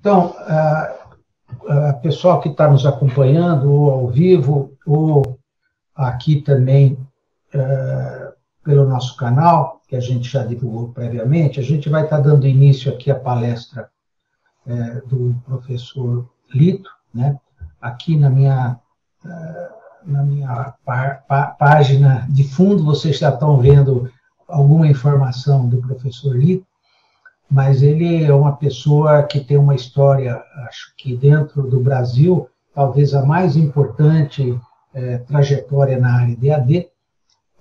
Então, pessoal que está nos acompanhando, ou ao vivo, ou aqui também pelo nosso canal, que a gente já divulgou previamente, a gente vai estar dando início aqui à palestra do professor Lito, né? Aqui na minha página de fundo, vocês já estão vendo alguma informação do professor Lito, mas ele é uma pessoa que tem uma história, acho que dentro do Brasil, talvez a mais importante trajetória na área de AD,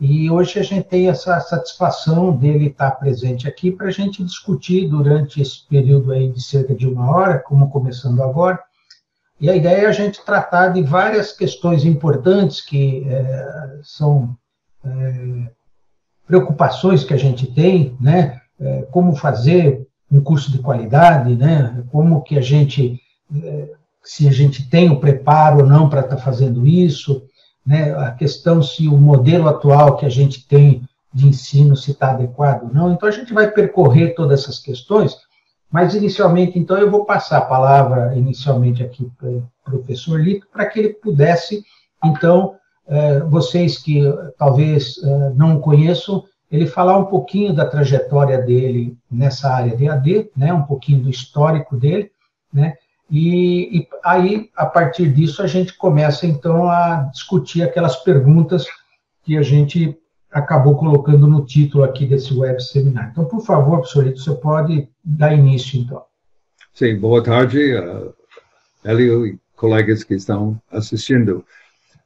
e hoje a gente tem essa satisfação dele estar presente aqui para a gente discutir durante esse período aí de cerca de 1 hora, como começando agora, e a ideia é a gente tratar de várias questões importantes que são preocupações que a gente tem, né? Como fazer um curso de qualidade, né? Como que a gente, se a gente tem o preparo ou não para estar fazendo isso, né? A questão se o modelo atual que a gente tem de ensino se está adequado ou não. Então, a gente vai percorrer todas essas questões, mas, inicialmente, então, eu vou passar a palavra, inicialmente, aqui para o professor Lito, para que ele pudesse, então, vocês que talvez não o conheçam, ele falar um pouquinho da trajetória dele nessa área de AD, né, um pouquinho do histórico dele, né, e aí, a partir disso, a gente começa, então, a discutir aquelas perguntas que a gente acabou colocando no título aqui desse web seminário. Então, por favor, professor Lito, você pode dar início, então. Sim, boa tarde, Hélio e colegas que estão assistindo.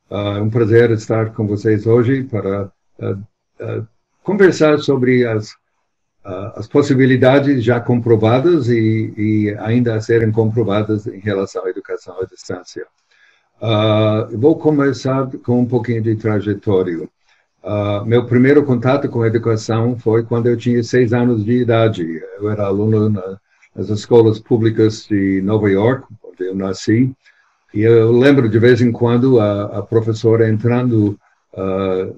É um prazer estar com vocês hoje para conversar sobre as possibilidades já comprovadas e ainda a serem comprovadas em relação à educação à distância. Eu vou começar com um pouquinho de trajetória. Meu primeiro contato com a educação foi quando eu tinha 6 anos de idade. Eu era aluno nas escolas públicas de Nova York, onde eu nasci, e eu lembro de vez em quando a professora entrando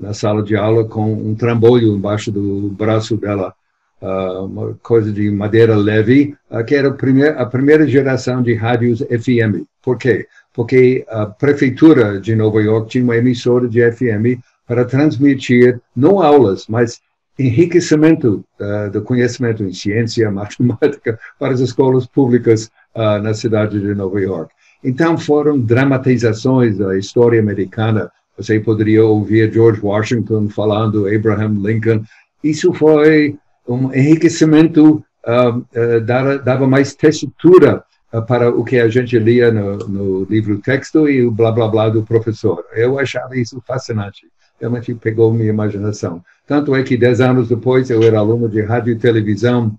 na sala de aula com um trambolho embaixo do braço dela, uma coisa de madeira leve, que era a primeira geração de rádios FM. Por quê? Porque a prefeitura de Nova York tinha uma emissora de FM para transmitir, não aulas, mas enriquecimento do conhecimento em ciência, matemática, para as escolas públicas na cidade de Nova York. Então, foram dramatizações da história americana. Você poderia ouvir George Washington falando, Abraham Lincoln. Isso foi um enriquecimento, dava mais textura para o que a gente lia no livro texto e o blá blá blá do professor. Eu achava isso fascinante. Realmente pegou minha imaginação. Tanto é que 10 anos depois eu era aluno de rádio e televisão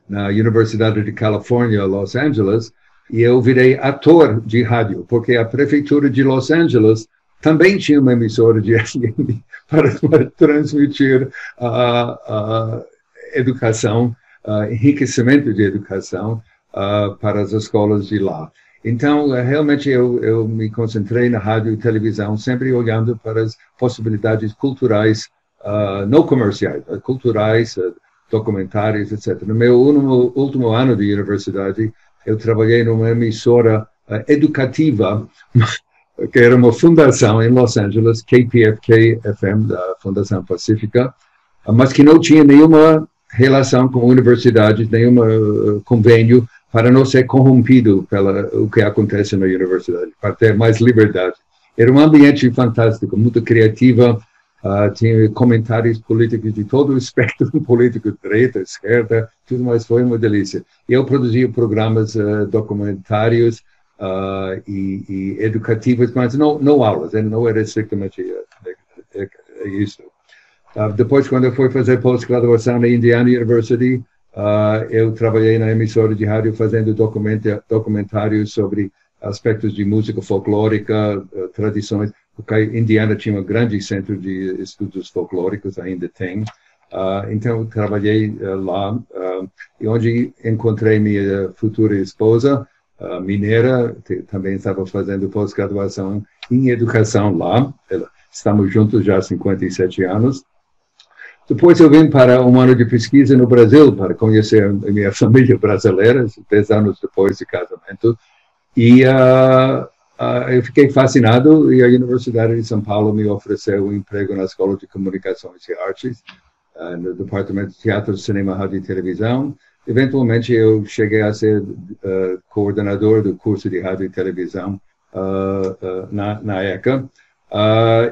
na Universidade de Califórnia, Los Angeles, e eu virei ator de rádio, porque a prefeitura de Los Angeles também tinha uma emissora de FM para transmitir a educação, enriquecimento de educação para as escolas de lá. Então, realmente, eu me concentrei na rádio e televisão, sempre olhando para as possibilidades culturais, não comerciais, culturais, documentários, etc. No meu último ano de universidade, eu trabalhei numa emissora educativa, que era uma fundação em Los Angeles, KPFK-FM, da Fundação Pacífica, mas que não tinha nenhuma relação com universidades, nenhum convênio para não ser corrompido pelo que acontece na universidade, para ter mais liberdade. Era um ambiente fantástico, muito criativa, tinha comentários políticos de todo o espectro político, direita, esquerda, tudo mais, foi uma delícia. Eu produzia programas documentários e educativos, mas não aulas, não era estritamente isso. Depois, quando eu fui fazer pós-graduação na Indiana University, eu trabalhei na emissora de rádio fazendo documentários sobre aspectos de música folclórica, tradições, porque Indiana tinha um grande centro de estudos folclóricos, ainda tem. Então, eu trabalhei lá, e onde encontrei minha futura esposa, mineira, que também estava fazendo pós-graduação em educação lá. Estamos juntos já há 57 anos. Depois eu vim para um ano de pesquisa no Brasil, para conhecer a minha família brasileira, 10 anos depois de casamento. E eu fiquei fascinado e a Universidade de São Paulo me ofereceu um emprego na Escola de Comunicações e Artes, no Departamento de Teatro, Cinema, Rádio e Televisão. Eventualmente, eu cheguei a ser coordenador do curso de Rádio e Televisão na ECA.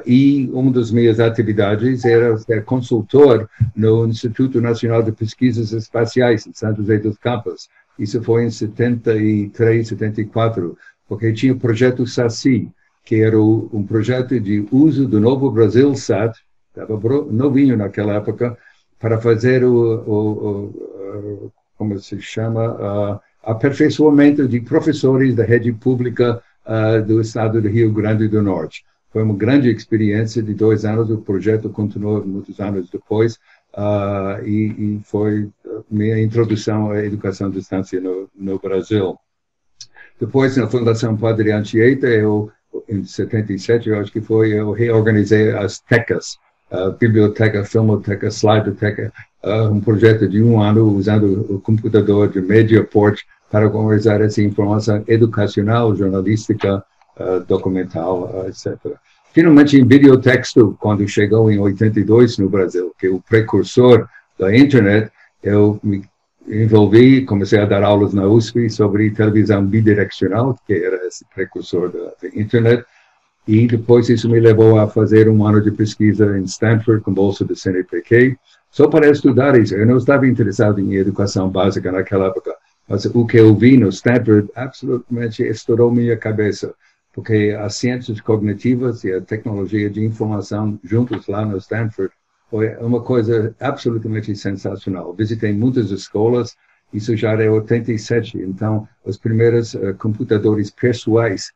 E uma das minhas atividades era ser consultor no Instituto Nacional de Pesquisas Espaciais, em São José dos Campos. Isso foi em 73, 74, porque tinha o projeto SACI, que era um projeto de uso do novo Brasil Sat, estava novinho naquela época, para fazer como se chama, aperfeiçoamento de professores da rede pública do estado do Rio Grande do Norte. Foi uma grande experiência de 2 anos, o projeto continuou muitos anos depois, e foi minha introdução à educação à distância no Brasil. Depois, na Fundação Padre Anchieta, em 77, eu acho que foi, eu reorganizei as tecas, biblioteca, filmoteca, slidoteca, um projeto de 1 ano usando o computador de média porte para organizar essa informação educacional, jornalística, documental, etc. Finalmente, em videotexto, quando chegou em 82 no Brasil, que é o precursor da internet, eu me envolvi, comecei a dar aulas na USP sobre televisão bidirecional, que era esse precursor da internet, e depois isso me levou a fazer 1 ano de pesquisa em Stanford, com bolsa do CNPq, só para estudar isso. Eu não estava interessado em educação básica naquela época, mas o que eu vi no Stanford absolutamente estourou minha cabeça, porque as ciências cognitivas e a tecnologia de informação juntos lá no Stanford foi uma coisa absolutamente sensacional. Visitei muitas escolas, isso já era em 87, então os primeiros computadores pessoais,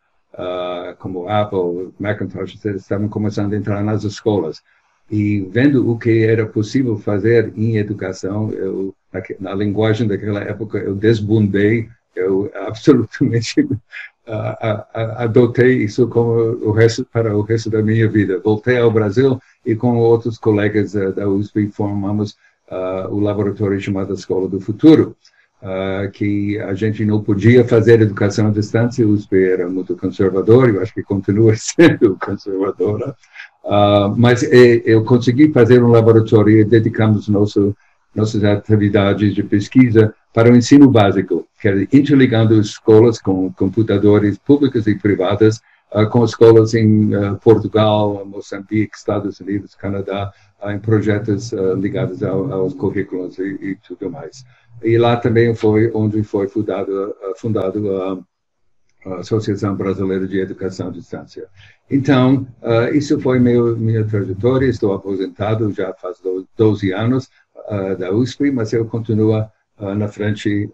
como Apple, Macintosh, estavam começando a entrar nas escolas. E vendo o que era possível fazer em educação, na linguagem daquela época, eu desbundei, eu absolutamente adotei isso para o resto da minha vida. Voltei ao Brasil e com outros colegas da USP formamos o laboratório chamado Escola do Futuro, que a gente não podia fazer educação à distância, a USP era muito conservador, eu acho que continua sendo conservadora, mas eu consegui fazer um laboratório e dedicamos nossas atividades de pesquisa para o ensino básico, que era interligando escolas com computadores públicas e privadas, com escolas em Portugal, Moçambique, Estados Unidos, Canadá, em projetos ligados aos currículos e tudo mais. E lá também foi onde foi fundado a Associação Brasileira de Educação à Distância. Então, isso foi minha trajetória. Estou aposentado já faz 12 anos da USP, mas eu continuo na frente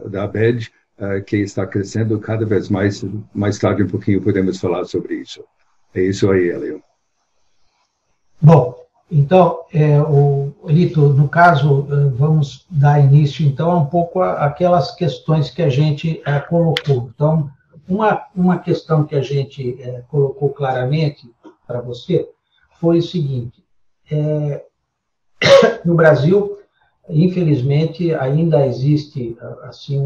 da ABED, que está crescendo cada vez mais. Mais tarde, um pouquinho, podemos falar sobre isso. É isso aí, Hélio. Bom, então, Lito, no caso, vamos dar início, então, a um pouco aquelas questões que a gente colocou. Então, uma questão que a gente colocou claramente para você foi o seguinte: no Brasil, infelizmente, ainda existe assim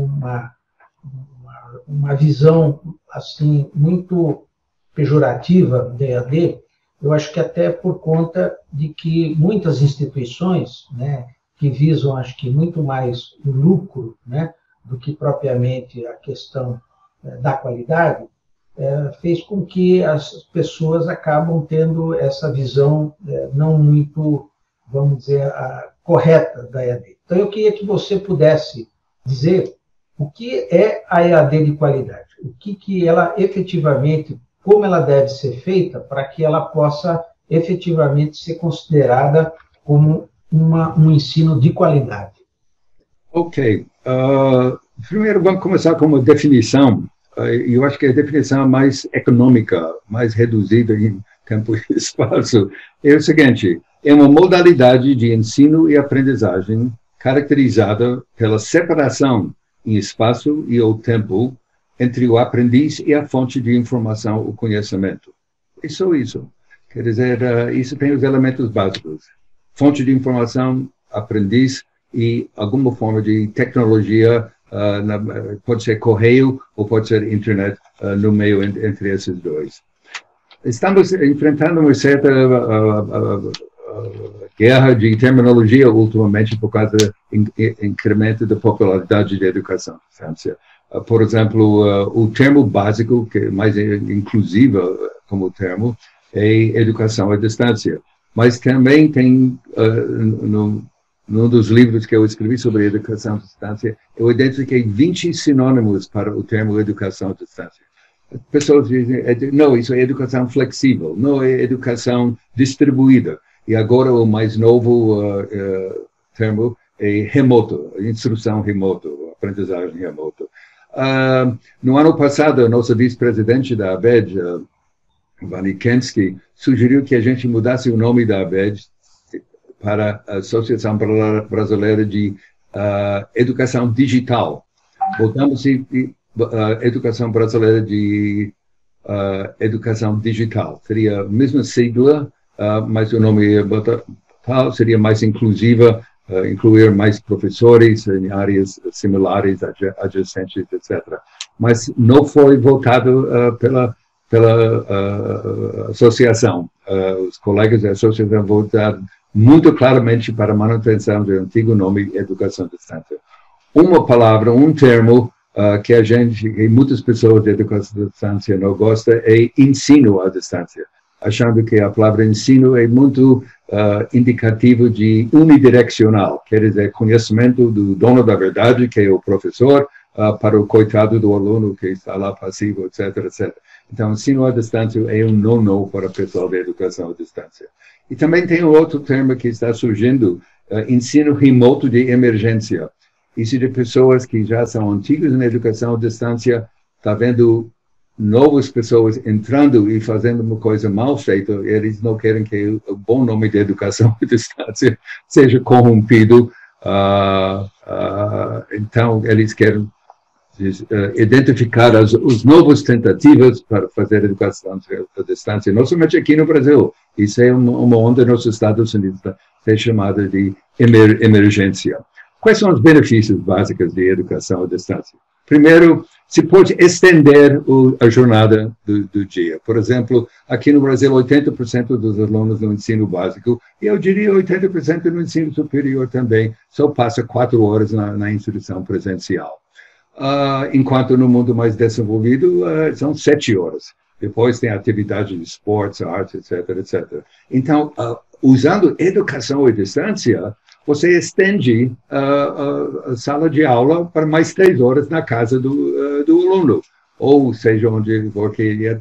uma visão assim muito pejorativa da EAD. Eu acho que até por conta de que muitas instituições, né, que visam, acho que muito mais o lucro, né, do que propriamente a questão da qualidade, fez com que as pessoas acabam tendo essa visão não muito, vamos dizer, correta da EAD. Então, eu queria que você pudesse dizer o que é a EAD de qualidade, o que ela efetivamente, como ela deve ser feita para que ela possa efetivamente ser considerada como um ensino de qualidade. Ok. Primeiro, vamos começar com uma definição. Eu acho que a definição mais econômica, mais reduzida em tempo e espaço, é o seguinte: é uma modalidade de ensino e aprendizagem caracterizada pela separação em espaço e ou tempo entre o aprendiz e a fonte de informação, o conhecimento. É só isso. Quer dizer, isso tem os elementos básicos. Fonte de informação, aprendiz e alguma forma de tecnologia, pode ser correio ou pode ser internet, no meio entre esses dois. Estamos enfrentando uma certa guerra de terminologia ultimamente por causa do incremento da popularidade da educação à distância. Por exemplo, o termo básico, que é mais inclusivo como termo, é educação à distância. Mas também tem, num dos livros que eu escrevi sobre educação à distância, eu identifiquei 20 sinônimos para o termo educação à distância. Pessoas dizem, não, isso é educação flexível, não é educação distribuída. E agora o mais novo termo é remoto, instrução remoto, aprendizagem remoto. No ano passado, a nossa vice-presidente da ABED, Vani Kensky, sugeriu que a gente mudasse o nome da ABED para a Associação Brasileira de Educação Digital. Botamos Educação Brasileira de Educação Digital. Seria a mesma sigla, mas o nome seria mais inclusiva, incluir mais professores em áreas similares, adjacentes, etc. Mas não foi votado pela associação. Os colegas da associação votaram muito claramente para a manutenção do antigo nome Educação à Distância. Uma palavra, um termo que muitas pessoas de educação à distância não gostam é ensino à distância, achando que a palavra ensino é muito indicativo de unidirecional, quer dizer, conhecimento do dono da verdade, que é o professor, para o coitado do aluno que está lá passivo, etc, etc. Então, ensino à distância é um no-no para o pessoal da educação à distância. E também tem um outro termo que está surgindo, ensino remoto de emergência. Isso de pessoas que já são antigas na educação à distância, está vendo novas pessoas entrando e fazendo uma coisa mal feita, eles não querem que o bom nome de educação à distância seja corrompido. Então, eles querem identificar as novas tentativas para fazer educação à distância, não somente aqui no Brasil. Isso é uma onda nos Estados Unidos, é chamada de emergência. Quais são os benefícios básicos de educação à distância? Primeiro, se pode estender a jornada do dia. Por exemplo, aqui no Brasil, 80% dos alunos no ensino básico, e eu diria 80% no ensino superior também, só passa 4 horas na instrução presencial. Enquanto no mundo mais desenvolvido, são 7 horas. Depois tem atividade de esportes, artes, etc, etc. Então, usando educação à distância, você estende a sala de aula para mais 3 horas na casa do aluno, ou seja, onde for que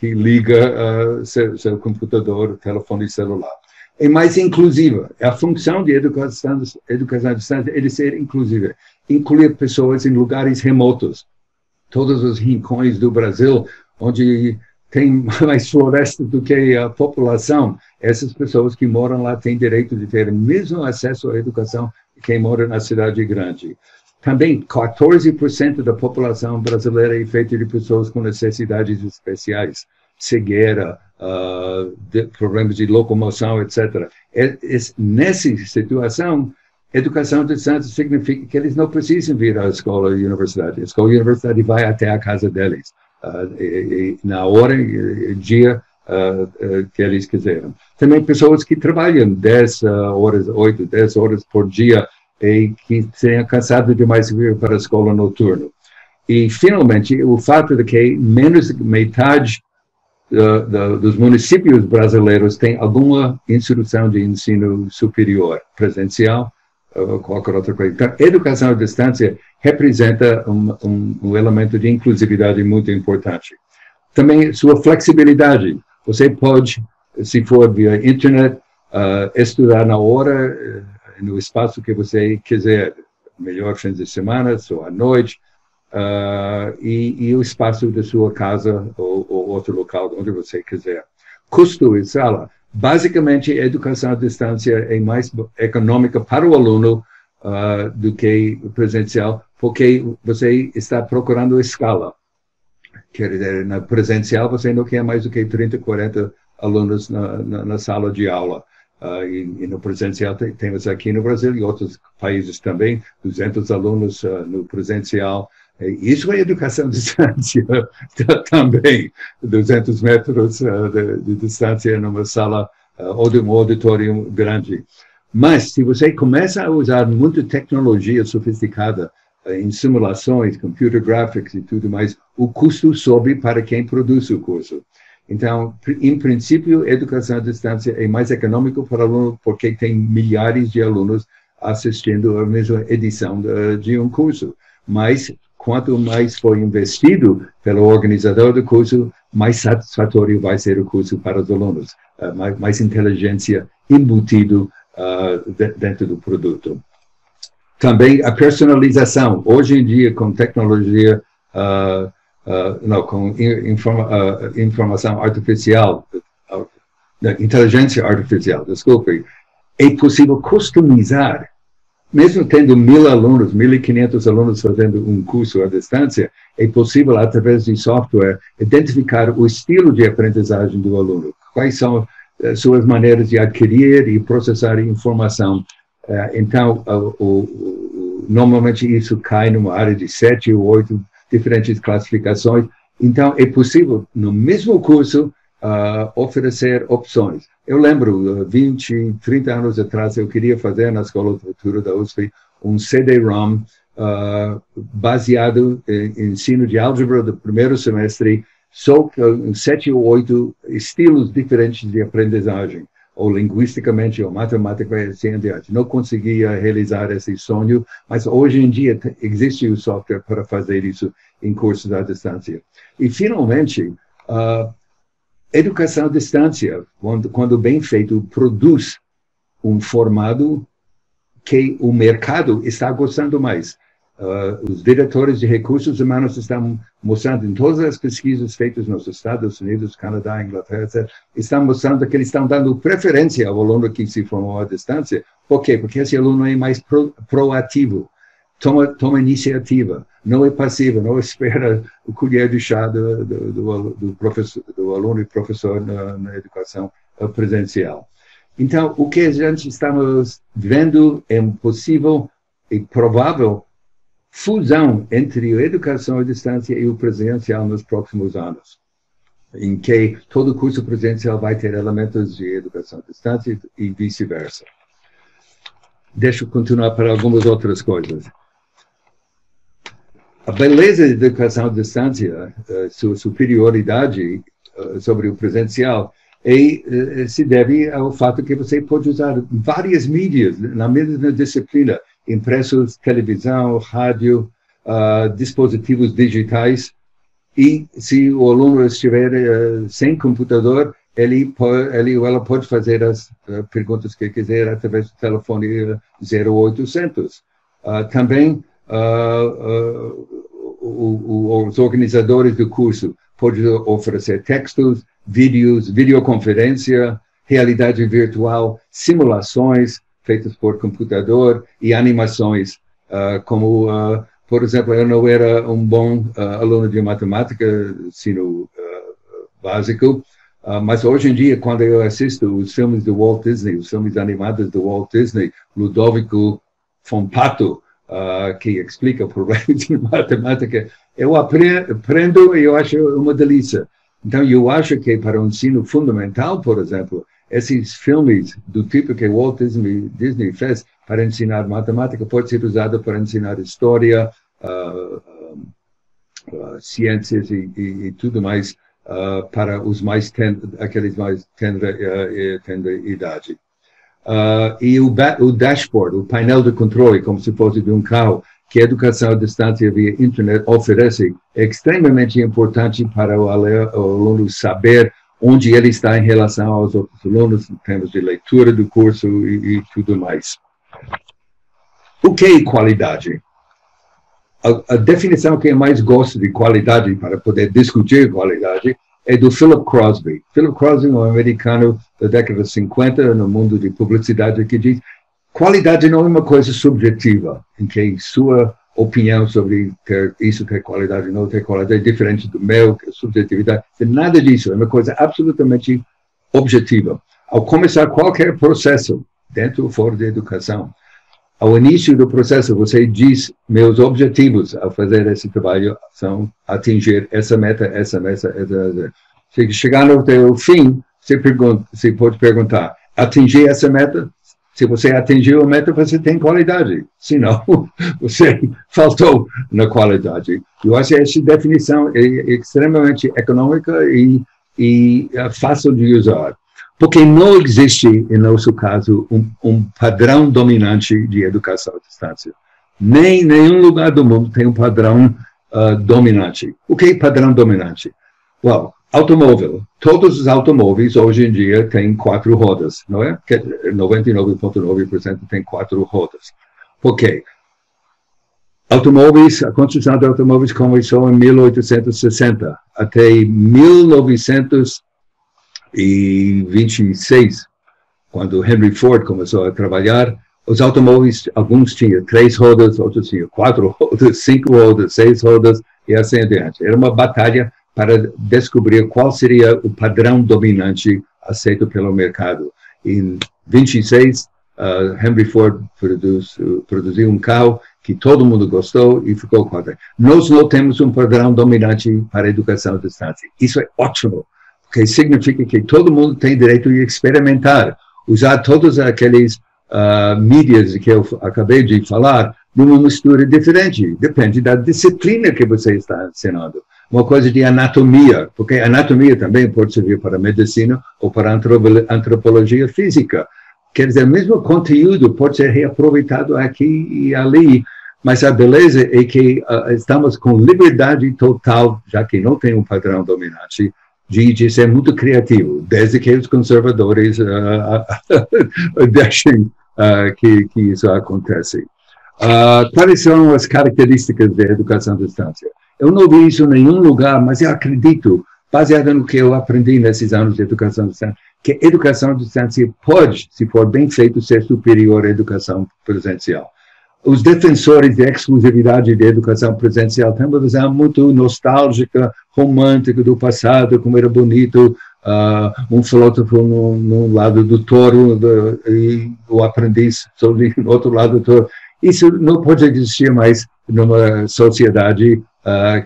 liga seu computador, telefone celular. É mais inclusiva. A função de educação à distância é de ser inclusiva. Incluir pessoas em lugares remotos. Todos os rincões do Brasil, onde tem mais floresta do que a população, essas pessoas que moram lá têm direito de ter o mesmo acesso à educação que quem mora na cidade grande. Também, 14% da população brasileira é feita de pessoas com necessidades especiais, cegueira, problemas de locomoção, etc. Nessa situação, educação à distância significa que eles não precisam vir à escola e universidade. A escola e universidade vai até a casa deles, na hora e dia que eles quiserem. Também pessoas que trabalham 10 horas, 8, 10 horas por dia e que tenham cansado demais de vir para a escola noturna. E, finalmente, o fato de que menos de metade dos municípios brasileiros tem alguma instrução de ensino superior, presencial, ou qualquer outra coisa. Então, educação à distância representa um elemento de inclusividade muito importante. Também sua flexibilidade. Você pode, se for via internet, estudar na hora, no espaço que você quiser, melhor fim de semana, só à noite, e o espaço da sua casa ou outro local onde você quiser. Custo e sala. Basicamente, a educação à distância é mais econômica para o aluno do que presencial, porque você está procurando escala. Quer dizer, na presencial você não quer mais do que 30, 40 alunos na sala de aula. E no presencial temos aqui no Brasil e outros países também, 200 alunos no presencial. Isso é educação de distância também, 200 metros de distância numa sala ou de um auditório grande. Mas, se você começa a usar muita tecnologia sofisticada em simulações, computer graphics e tudo mais, o custo sobe para quem produz o curso. Então, em princípio, educação à distância é mais econômico para o aluno porque tem milhares de alunos assistindo a mesma edição de um curso. Mas, quanto mais for investido pelo organizador do curso, mais satisfatório vai ser o curso para os alunos. Mais inteligência embutido dentro do produto. Também a personalização. Hoje em dia, com tecnologia, com informação artificial, inteligência artificial, desculpe, é possível customizar, mesmo tendo 1.000 alunos, 1.500 alunos fazendo um curso à distância, é possível, através de software, identificar o estilo de aprendizagem do aluno, quais são suas maneiras de adquirir e processar informação. Então, normalmente isso cai numa área de 7 ou 8 diferentes classificações. Então, é possível, no mesmo curso, oferecer opções. Eu lembro, 20, 30 anos atrás, eu queria fazer na Escola de Futuro da USP um CD-ROM baseado em ensino de álgebra do primeiro semestre, só com 7 ou 8 estilos diferentes de aprendizagem, ou linguisticamente, ou matematicamente, assim adiante. Não conseguia realizar esse sonho, mas hoje em dia existe o software para fazer isso em cursos à distância. E, finalmente, educação à distância, quando bem feito, produz um formato que o mercado está gostando mais. Os diretores de recursos humanos estão mostrando, em todas as pesquisas feitas nos Estados Unidos, Canadá, Inglaterra, etc., estão mostrando que eles estão dando preferência ao aluno que se formou à distância. Por quê? Porque esse aluno é mais proativo, toma iniciativa, não é passivo, não espera o colher de chá do aluno e professor na educação presencial. Então, o que a gente estamos vendo é possível e provável fusão entre a educação à distância e o presencial nos próximos anos, em que todo curso presencial vai ter elementos de educação à distância e vice-versa. Deixa eu continuar para algumas outras coisas. A beleza da educação à distância, sua superioridade sobre o presencial, se deve ao fato que você pode usar várias mídias na mesma disciplina, impressos, televisão, rádio, dispositivos digitais, e se o aluno estiver sem computador, ele ou ela pode fazer as perguntas que quiser através do telefone 0800. Também os organizadores do curso podem oferecer textos, vídeos, videoconferência, realidade virtual, simulações feitas por computador e animações, como, por exemplo, eu não era um bom aluno de matemática, ensino básico, mas hoje em dia, quando eu assisto os filmes do Walt Disney, os filmes animados do Walt Disney, Ludovico Fompato, que explica problemas de matemática, eu aprendo e eu acho uma delícia. Então, eu acho que para o ensino fundamental, por exemplo, esses filmes do tipo que Walt Disney fez para ensinar matemática pode ser usado para ensinar história, ciências e tudo mais para os aqueles mais tendra idade. E o dashboard, o painel de controle, como se fosse de um carro, que a educação à distância via internet oferece, é extremamente importante para o aluno saber onde ele está em relação aos outros alunos, em termos de leitura do curso e tudo mais. O que é qualidade? A definição que eu mais gosto de qualidade, para poder discutir qualidade, é do Philip Crosby. Philip Crosby é um americano da década de 50, no mundo de publicidade, que diz: qualidade não é uma coisa subjetiva, em que sua opinião sobre isso ter qualidade ou não ter qualidade é diferente do meu, que é subjetividade. Nada disso, é uma coisa absolutamente objetiva. Ao começar qualquer processo, dentro ou fora da educação, ao início do processo, você diz, meus objetivos ao fazer esse trabalho são atingir essa meta, essa meta, essa. Se chegar no fim, você pode perguntar, atingir essa meta? Se você atingiu a meta, você tem qualidade. Se não, você faltou na qualidade. Eu acho que essa definição é extremamente econômica e fácil de usar. Porque não existe, em nosso caso, um padrão dominante de educação à distância. Nem nenhum lugar do mundo tem um padrão dominante. O que é padrão dominante? Well, automóvel. Todos os automóveis, hoje em dia, têm 4 rodas, não é? 99,9% tem 4 rodas. Por quê? Automóveis, a construção de automóveis começou em 1860. Até 1926, quando Henry Ford começou a trabalhar, os automóveis, alguns tinham 3 rodas, outros tinham 4 rodas, 5 rodas, 6 rodas, e assim adiante. Era uma batalha para descobrir qual seria o padrão dominante aceito pelo mercado. Em 26, Henry Ford produziu um carro que todo mundo gostou e ficou com ele. Nós não temos um padrão dominante para a educação à distância. Isso é ótimo, porque significa que todo mundo tem direito de experimentar, usar todas aquelas mídias que eu acabei de falar numa mistura diferente. Depende da disciplina que você está ensinando. Uma coisa de anatomia, porque anatomia também pode servir para medicina ou para antropologia física. Quer dizer, o mesmo conteúdo pode ser reaproveitado aqui e ali, mas a beleza é que estamos com liberdade total, já que não tem um padrão dominante, de ser muito criativo, desde que os conservadores deixem que isso acontece. Quais são as características da educação à distância? Eu não vi isso em nenhum lugar, mas eu acredito, baseado no que eu aprendi nesses anos de educação à distância, que a educação à distância pode, se for bem feito, ser superior à educação presencial. Os defensores de exclusividade da educação presencial têm uma visão muito nostálgica, romântica do passado, como era bonito, um filósofo no lado do touro e o aprendiz no outro lado do touro. Isso não pode existir mais numa sociedade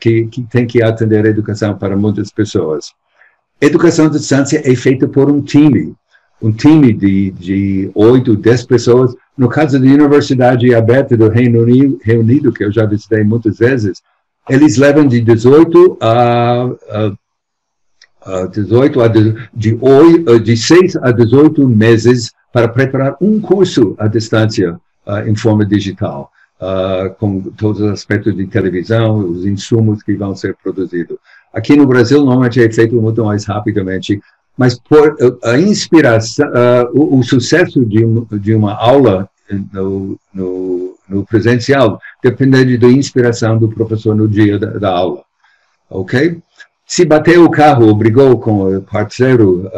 que tem que atender a educação para muitas pessoas. Educação à distância é feita por um time de 8, 10 pessoas. No caso da Universidade Aberta do Reino Unido, que eu já visitei muitas vezes, eles levam de 6 a 18 meses para preparar um curso à distância em forma digital, com todos os aspectos de televisão, os insumos que vão ser produzidos. Aqui no Brasil, normalmente é feito muito mais rapidamente, mas por a inspiração, o sucesso de uma aula no presencial depende da inspiração do professor no dia da aula, ok? Se bater o carro, brigou com o parceiro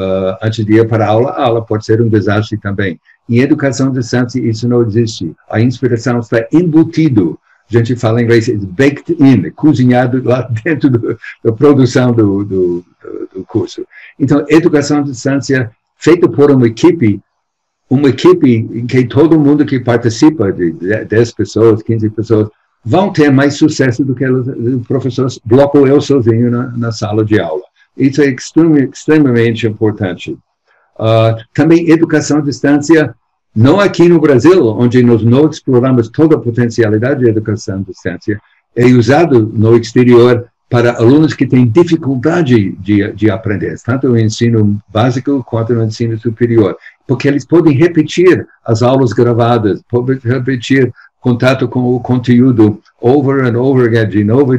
antes de ir para a aula pode ser um desastre também. Em educação à distância, isso não existe. A inspiração está embutido. A gente fala em inglês, it's baked in, cozinhado lá dentro da produção do curso. Então, educação à distância, feita por uma equipe em que todo mundo que participa, de 10 pessoas, 15 pessoas, vão ter mais sucesso do que o professor bloco eu sozinho na sala de aula. Isso é extremamente importante. Também educação à distância, não aqui no Brasil, onde nós não exploramos toda a potencialidade da educação à distância, é usado no exterior para alunos que têm dificuldade de aprender, tanto no ensino básico quanto no ensino superior, porque eles podem repetir as aulas gravadas, podem repetir contato com o conteúdo over and over again, de novo.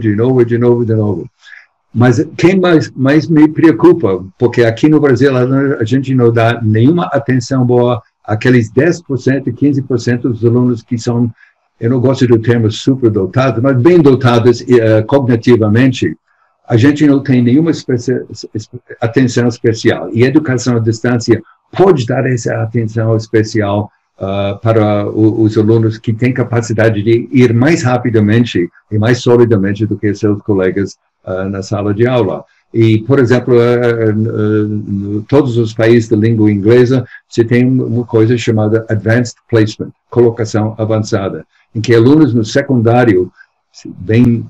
Mas quem mais me preocupa, porque aqui no Brasil a gente não dá nenhuma atenção boa àqueles 10%, 15% dos alunos que são, eu não gosto do termo superdotados, mas bem dotados cognitivamente, a gente não tem nenhuma atenção especial. E a educação à distância pode dar essa atenção especial para os alunos que têm capacidade de ir mais rapidamente e mais solidamente do que seus colegas na sala de aula. E, por exemplo, todos os países de língua inglesa, você tem uma coisa chamada Advanced Placement, colocação avançada, em que alunos no secundário, bem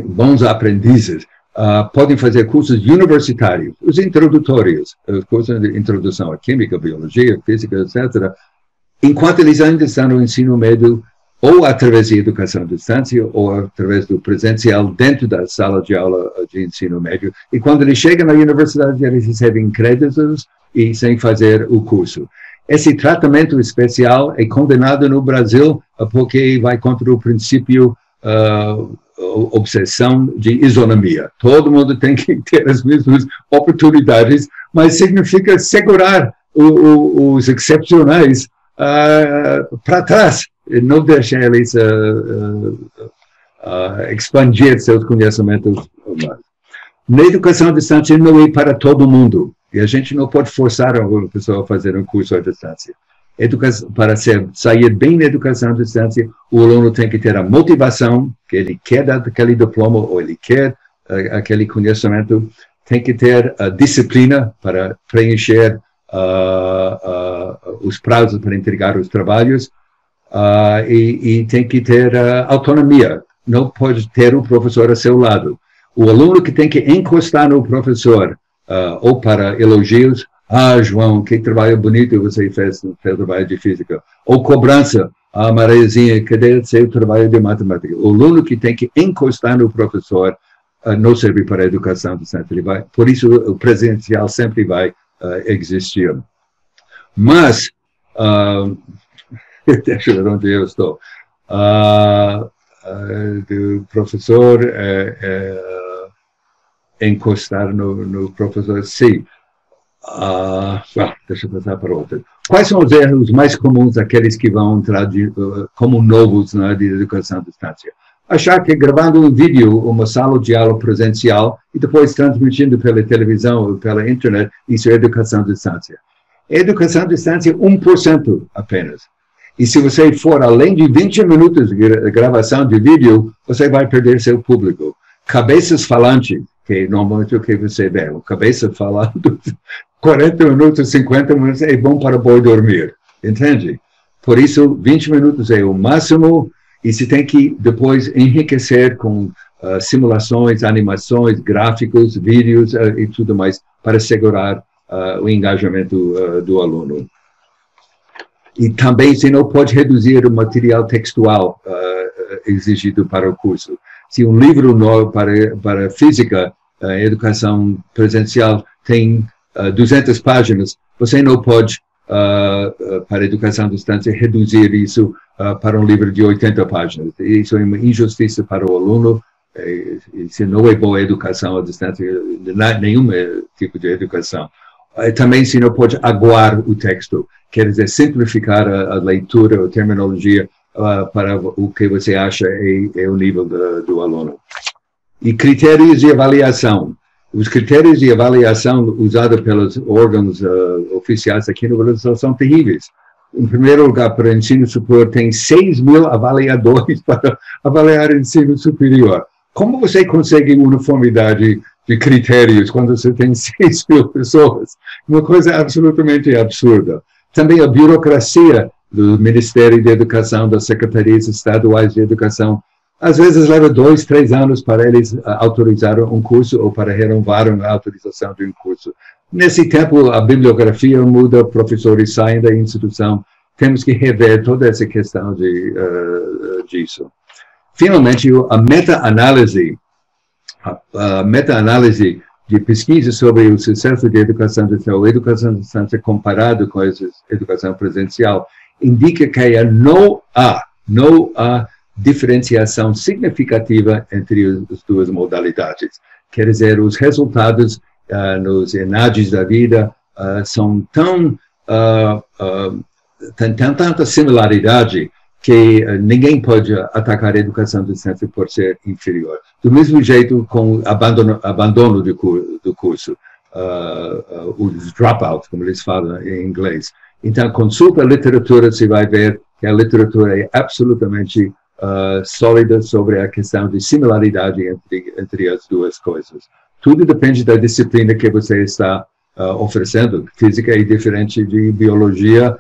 bons aprendizes, podem fazer cursos universitários, os introdutórios, cursos de introdução à química, biologia, física, etc., enquanto eles ainda estão no ensino médio, ou através de educação à distância, ou através do presencial dentro da sala de aula de ensino médio. E quando eles chegam na universidade, eles recebem créditos e sem fazer o curso. Esse tratamento especial é condenado no Brasil porque vai contra o princípio obsessão de isonomia. Todo mundo tem que ter as mesmas oportunidades, mas significa segurar os excepcionais para trás, não deixar eles expandir seus conhecimentos humanos. Na educação à distância não é para todo mundo, e a gente não pode forçar a pessoa a fazer um curso à distância. Para sair bem na educação à distância, o aluno tem que ter a motivação, que ele quer aquele diploma, ou ele quer aquele conhecimento, tem que ter a disciplina para preencher os prazos para entregar os trabalhos, e tem que ter autonomia. Não pode ter o professor a seu lado. O aluno que tem que encostar no professor, ou para elogios, João, que trabalho bonito você fez no trabalho de física. Ou cobrança, Mariazinha, cadê o seu trabalho de matemática? O aluno que tem que encostar no professor não serve para a educação distante. Por isso, o presencial sempre vai existir. Mas, deixa eu ver onde eu estou. Do professor encostar no professor, sim. Deixa eu passar para outra. Quais são os erros mais comuns daqueles que vão entrar como novos na área de educação à distância? Achar que gravando um vídeo, uma sala de aula presencial, e depois transmitindo pela televisão ou pela internet, isso é educação à distância. Educação à distância, 1% apenas. E se você for além de 20 minutos de gravação de vídeo, você vai perder seu público. Cabeças falantes, que normalmente é o que você vê, uma cabeça falando 40 minutos, 50 minutos é bom para boi dormir, entende? Por isso, 20 minutos é o máximo, e se tem que depois enriquecer com simulações, animações, gráficos, vídeos e tudo mais, para segurar o engajamento do aluno. E também, se não pode reduzir o material textual exigido para o curso. Se um livro novo para física, educação presencial, tem 200 páginas, você não pode, para educação à distância, reduzir isso para um livro de 80 páginas. Isso é uma injustiça para o aluno, isso não é boa educação à distância, nenhum tipo de educação. Também se não pode aguar o texto, quer dizer, simplificar a leitura, a terminologia, para o que você acha é o nível do aluno. E critérios de avaliação. Os critérios de avaliação usados pelos órgãos oficiais aqui no Brasil são terríveis. Em primeiro lugar, para o ensino superior, tem 6.000 avaliadores para avaliar o ensino superior. Como você consegue uniformidade de critérios quando você tem 6.000 pessoas? Uma coisa absolutamente absurda. Também a burocracia do Ministério da Educação, das Secretarias Estaduais de Educação, às vezes leva 2, 3 anos para eles autorizar um curso ou para renovar a autorização de um curso. Nesse tempo, a bibliografia muda, professores saem da instituição, temos que rever toda essa questão disso. Finalmente, a meta-análise de pesquisa sobre o sucesso de educação à distância comparado com a educação presencial, indica que não há diferenciação significativa entre as duas modalidades. Quer dizer, os resultados nos ENADs da vida são tem tanta similaridade que ninguém pode atacar a educação à distância por ser inferior. Do mesmo jeito com abandono do curso, os dropouts, como eles falam em inglês. Então, consulta a literatura, você vai ver que a literatura é absolutamente sólida sobre a questão de similaridade entre as duas coisas. tudo depende da disciplina que você está oferecendo. Física é diferente de biologia,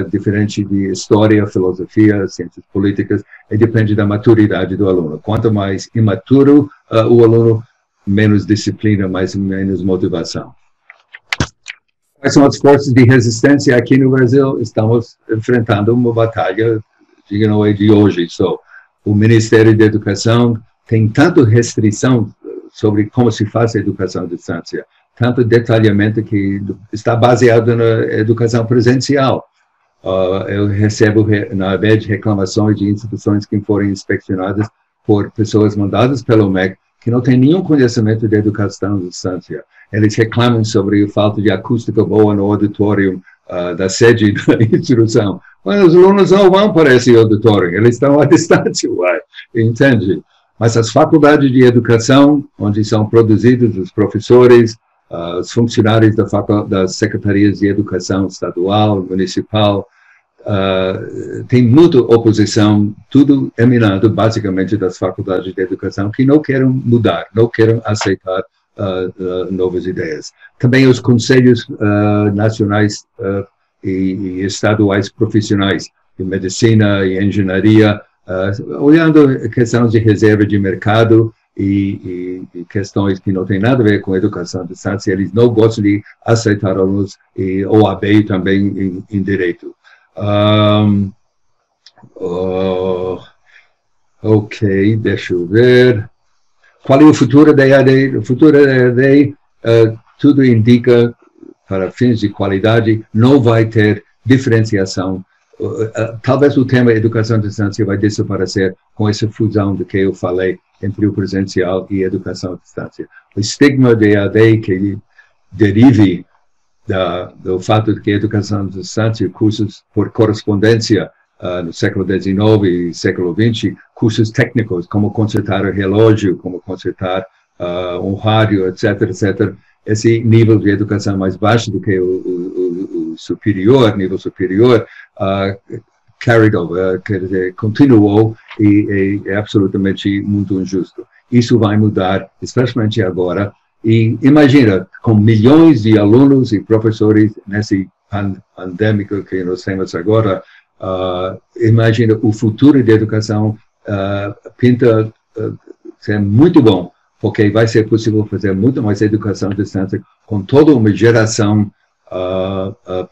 diferente de história, filosofia, ciências políticas, e depende da maturidade do aluno. Quanto mais imaturo o aluno, menos disciplina, menos motivação. Quais são as forças de resistência aqui no Brasil? Estamos enfrentando uma batalha que não é de hoje só. O Ministério da Educação tem tanta restrição sobre como se faz a educação à distância, tanto detalhamento que está baseado na educação presencial. Eu recebo, na vez, reclamações de instituições que foram inspecionadas por pessoas mandadas pelo MEC que não têm nenhum conhecimento de educação à distância. Eles reclamam sobre a falta de acústica boa no auditório da sede da instituição. Mas os alunos não vão para esse auditório, eles estão à distância, entende? Mas as faculdades de educação, onde são produzidos os professores, os funcionários das secretarias de educação estadual, municipal, tem muita oposição, tudo emanado basicamente das faculdades de educação, que não querem mudar, não querem aceitar novas ideias. Também os conselhos nacionais e estaduais profissionais de medicina e engenharia, olhando questões de reserva de mercado e questões que não têm nada a ver com educação à distância, eles não gostam de aceitar alunos, e OAB também em direito. Ok, deixa eu ver. Qual é o futuro da EAD? O futuro da EAD, tudo indica, para fins de qualidade, não vai ter diferenciação. Talvez o tema educação à distância vai desaparecer com essa fusão do que eu falei entre o presencial e a educação à distância. O estigma da EAD que derive do fato de que a educação à distância, cursos por correspondência no século XIX e século XX, cursos técnicos, como consertar o relógio, como consertar um rádio, etc., etc., esse nível de educação mais baixo do que o superior, nível superior, carried over, quer dizer, continuou e é absolutamente muito injusto. Isso vai mudar, especialmente agora. E imagina, com milhões de alunos e professores nesse pandêmico que nós temos agora, imagina o futuro da educação pinta ser muito bom, porque vai ser possível fazer muito mais educação à distância com toda uma geração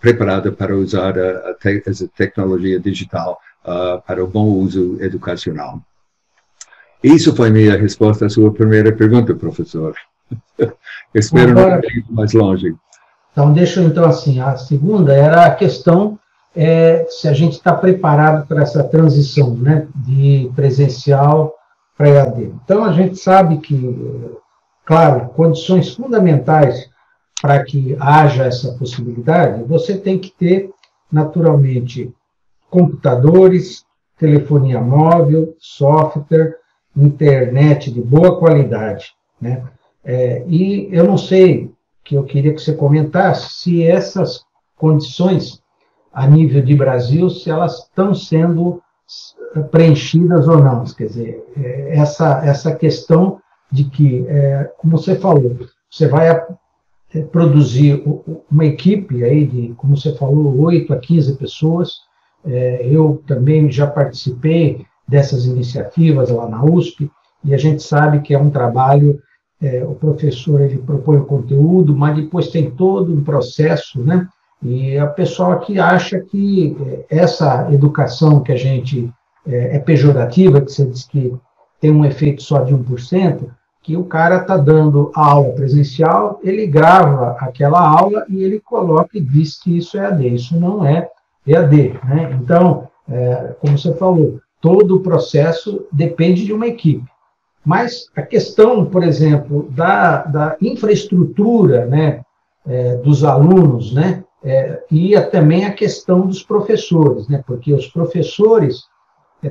preparada para usar essa tecnologia digital para o bom uso educacional. Isso foi minha resposta à sua primeira pergunta, professor. Espero não ir mais longe. Então, deixa eu, então, assim, a segunda era a questão se a gente está preparado para essa transição, né, de presencial para EAD. Então, a gente sabe que, claro, condições fundamentais para que haja essa possibilidade, você tem que ter, naturalmente, computadores, telefonia móvel, software, internet de boa qualidade, né? E eu não sei, que eu queria que você comentasse, se essas condições, a nível de Brasil, se elas estão sendo preenchidas ou não. Quer dizer, essa questão de que, como você falou, você vai produzir uma equipe aí de, como você falou, 8 a 15 pessoas. Eu também já participei dessas iniciativas lá na USP, e a gente sabe que é um trabalho, o professor ele propõe o conteúdo, mas depois tem todo um processo, né? E a pessoa aqui acha que essa educação que a gente é pejorativa, que você diz que tem um efeito só de 1%, que o cara está dando a aula presencial, ele grava aquela aula e ele coloca e diz que isso é EAD. Isso não é EAD, né? Então, como você falou, todo o processo depende de uma equipe. Mas a questão, por exemplo, da infraestrutura, né, dos alunos, né, e também a questão dos professores, né, porque os professores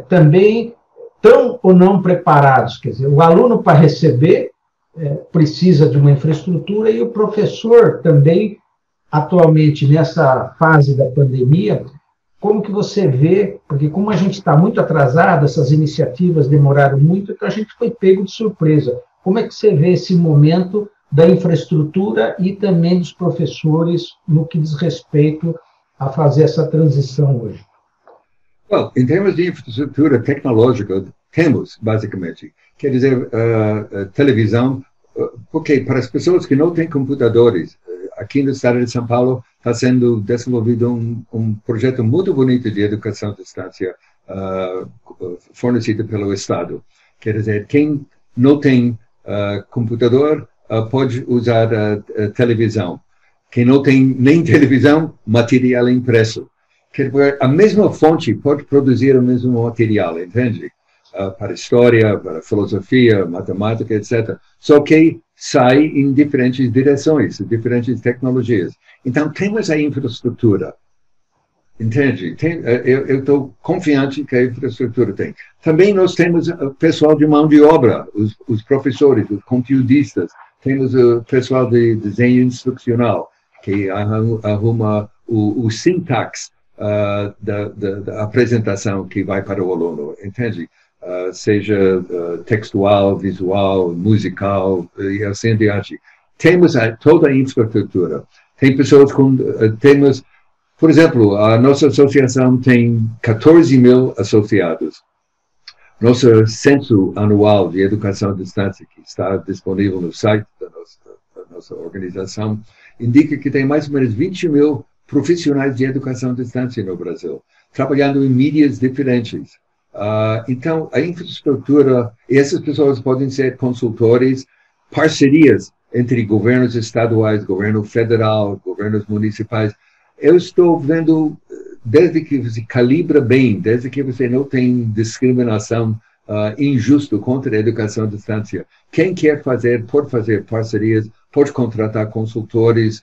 também estão ou não preparados. Quer dizer, o aluno, para receber, precisa de uma infraestrutura, e o professor também, atualmente, nessa fase da pandemia, como que você vê, porque como a gente está muito atrasado, essas iniciativas demoraram muito, então a gente foi pego de surpresa. Como é que você vê esse momento da infraestrutura e também dos professores no que diz respeito a fazer essa transição hoje? Bom, em termos de infraestrutura tecnológica, temos, basicamente. Quer dizer, televisão, porque para as pessoas que não têm computadores, aqui no estado de São Paulo está sendo desenvolvido um projeto muito bonito de educação à distância fornecido pelo Estado. Quer dizer, quem não tem computador pode usar televisão. Quem não tem nem televisão, material impresso. A mesma fonte pode produzir o mesmo material, entende? Para história, para filosofia, matemática, etc. Só que sai em diferentes direções, diferentes tecnologias. Então, temos a infraestrutura, entende? Eu estou confiante que a infraestrutura tem. Também nós temos o pessoal de mão de obra, os professores, os conteudistas. Temos o pessoal de desenho instrucional, que arruma o sintaxe da apresentação que vai para o aluno, entende? Seja textual, visual, musical e assim diante. Temos toda a infraestrutura. Tem pessoas temos, por exemplo, a nossa associação tem 14 mil associados. Nosso censo anual de educação à distância, que está disponível no site da nossa organização, indica que tem mais ou menos 20 mil profissionais de educação à distância no Brasil, trabalhando em mídias diferentes. Então, a infraestrutura, essas pessoas podem ser consultores, parcerias entre governos estaduais, governo federal, governos municipais. Eu estou vendo, desde que você calibra bem, desde que você não tem discriminação injusta contra a educação à distância, quem quer fazer, pode fazer parcerias, pode contratar consultores,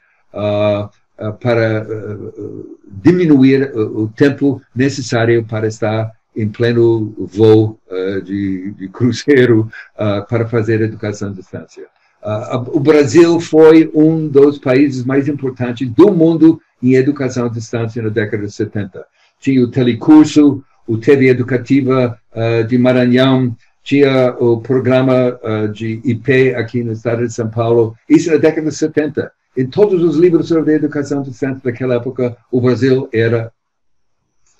para diminuir o tempo necessário para estar em pleno voo de cruzeiro para fazer educação à distância. O Brasil foi um dos países mais importantes do mundo em educação à distância na década de 70. Tinha o telecurso, o TV Educativa de Maranhão, tinha o programa de IP aqui no estado de São Paulo, isso na década de 70. Em todos os livros sobre educação à distância daquela época, o Brasil era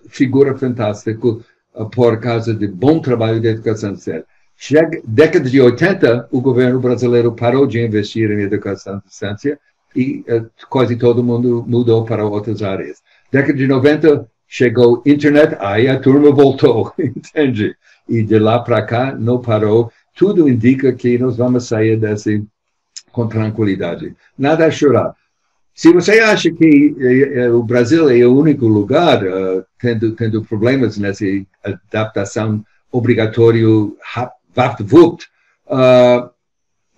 figura fantástica por causa de bom trabalho de educação à distância. Década de 80, o governo brasileiro parou de investir em educação à distância e quase todo mundo mudou para outras áreas. Década de 90, chegou a internet, aí a turma voltou, entende? E de lá para cá, não parou. Tudo indica que nós vamos sair desse com tranquilidade. Nada a chorar. Se você acha que o Brasil é o único lugar tendo problemas nessa adaptação obrigatório VAPT-VUPT,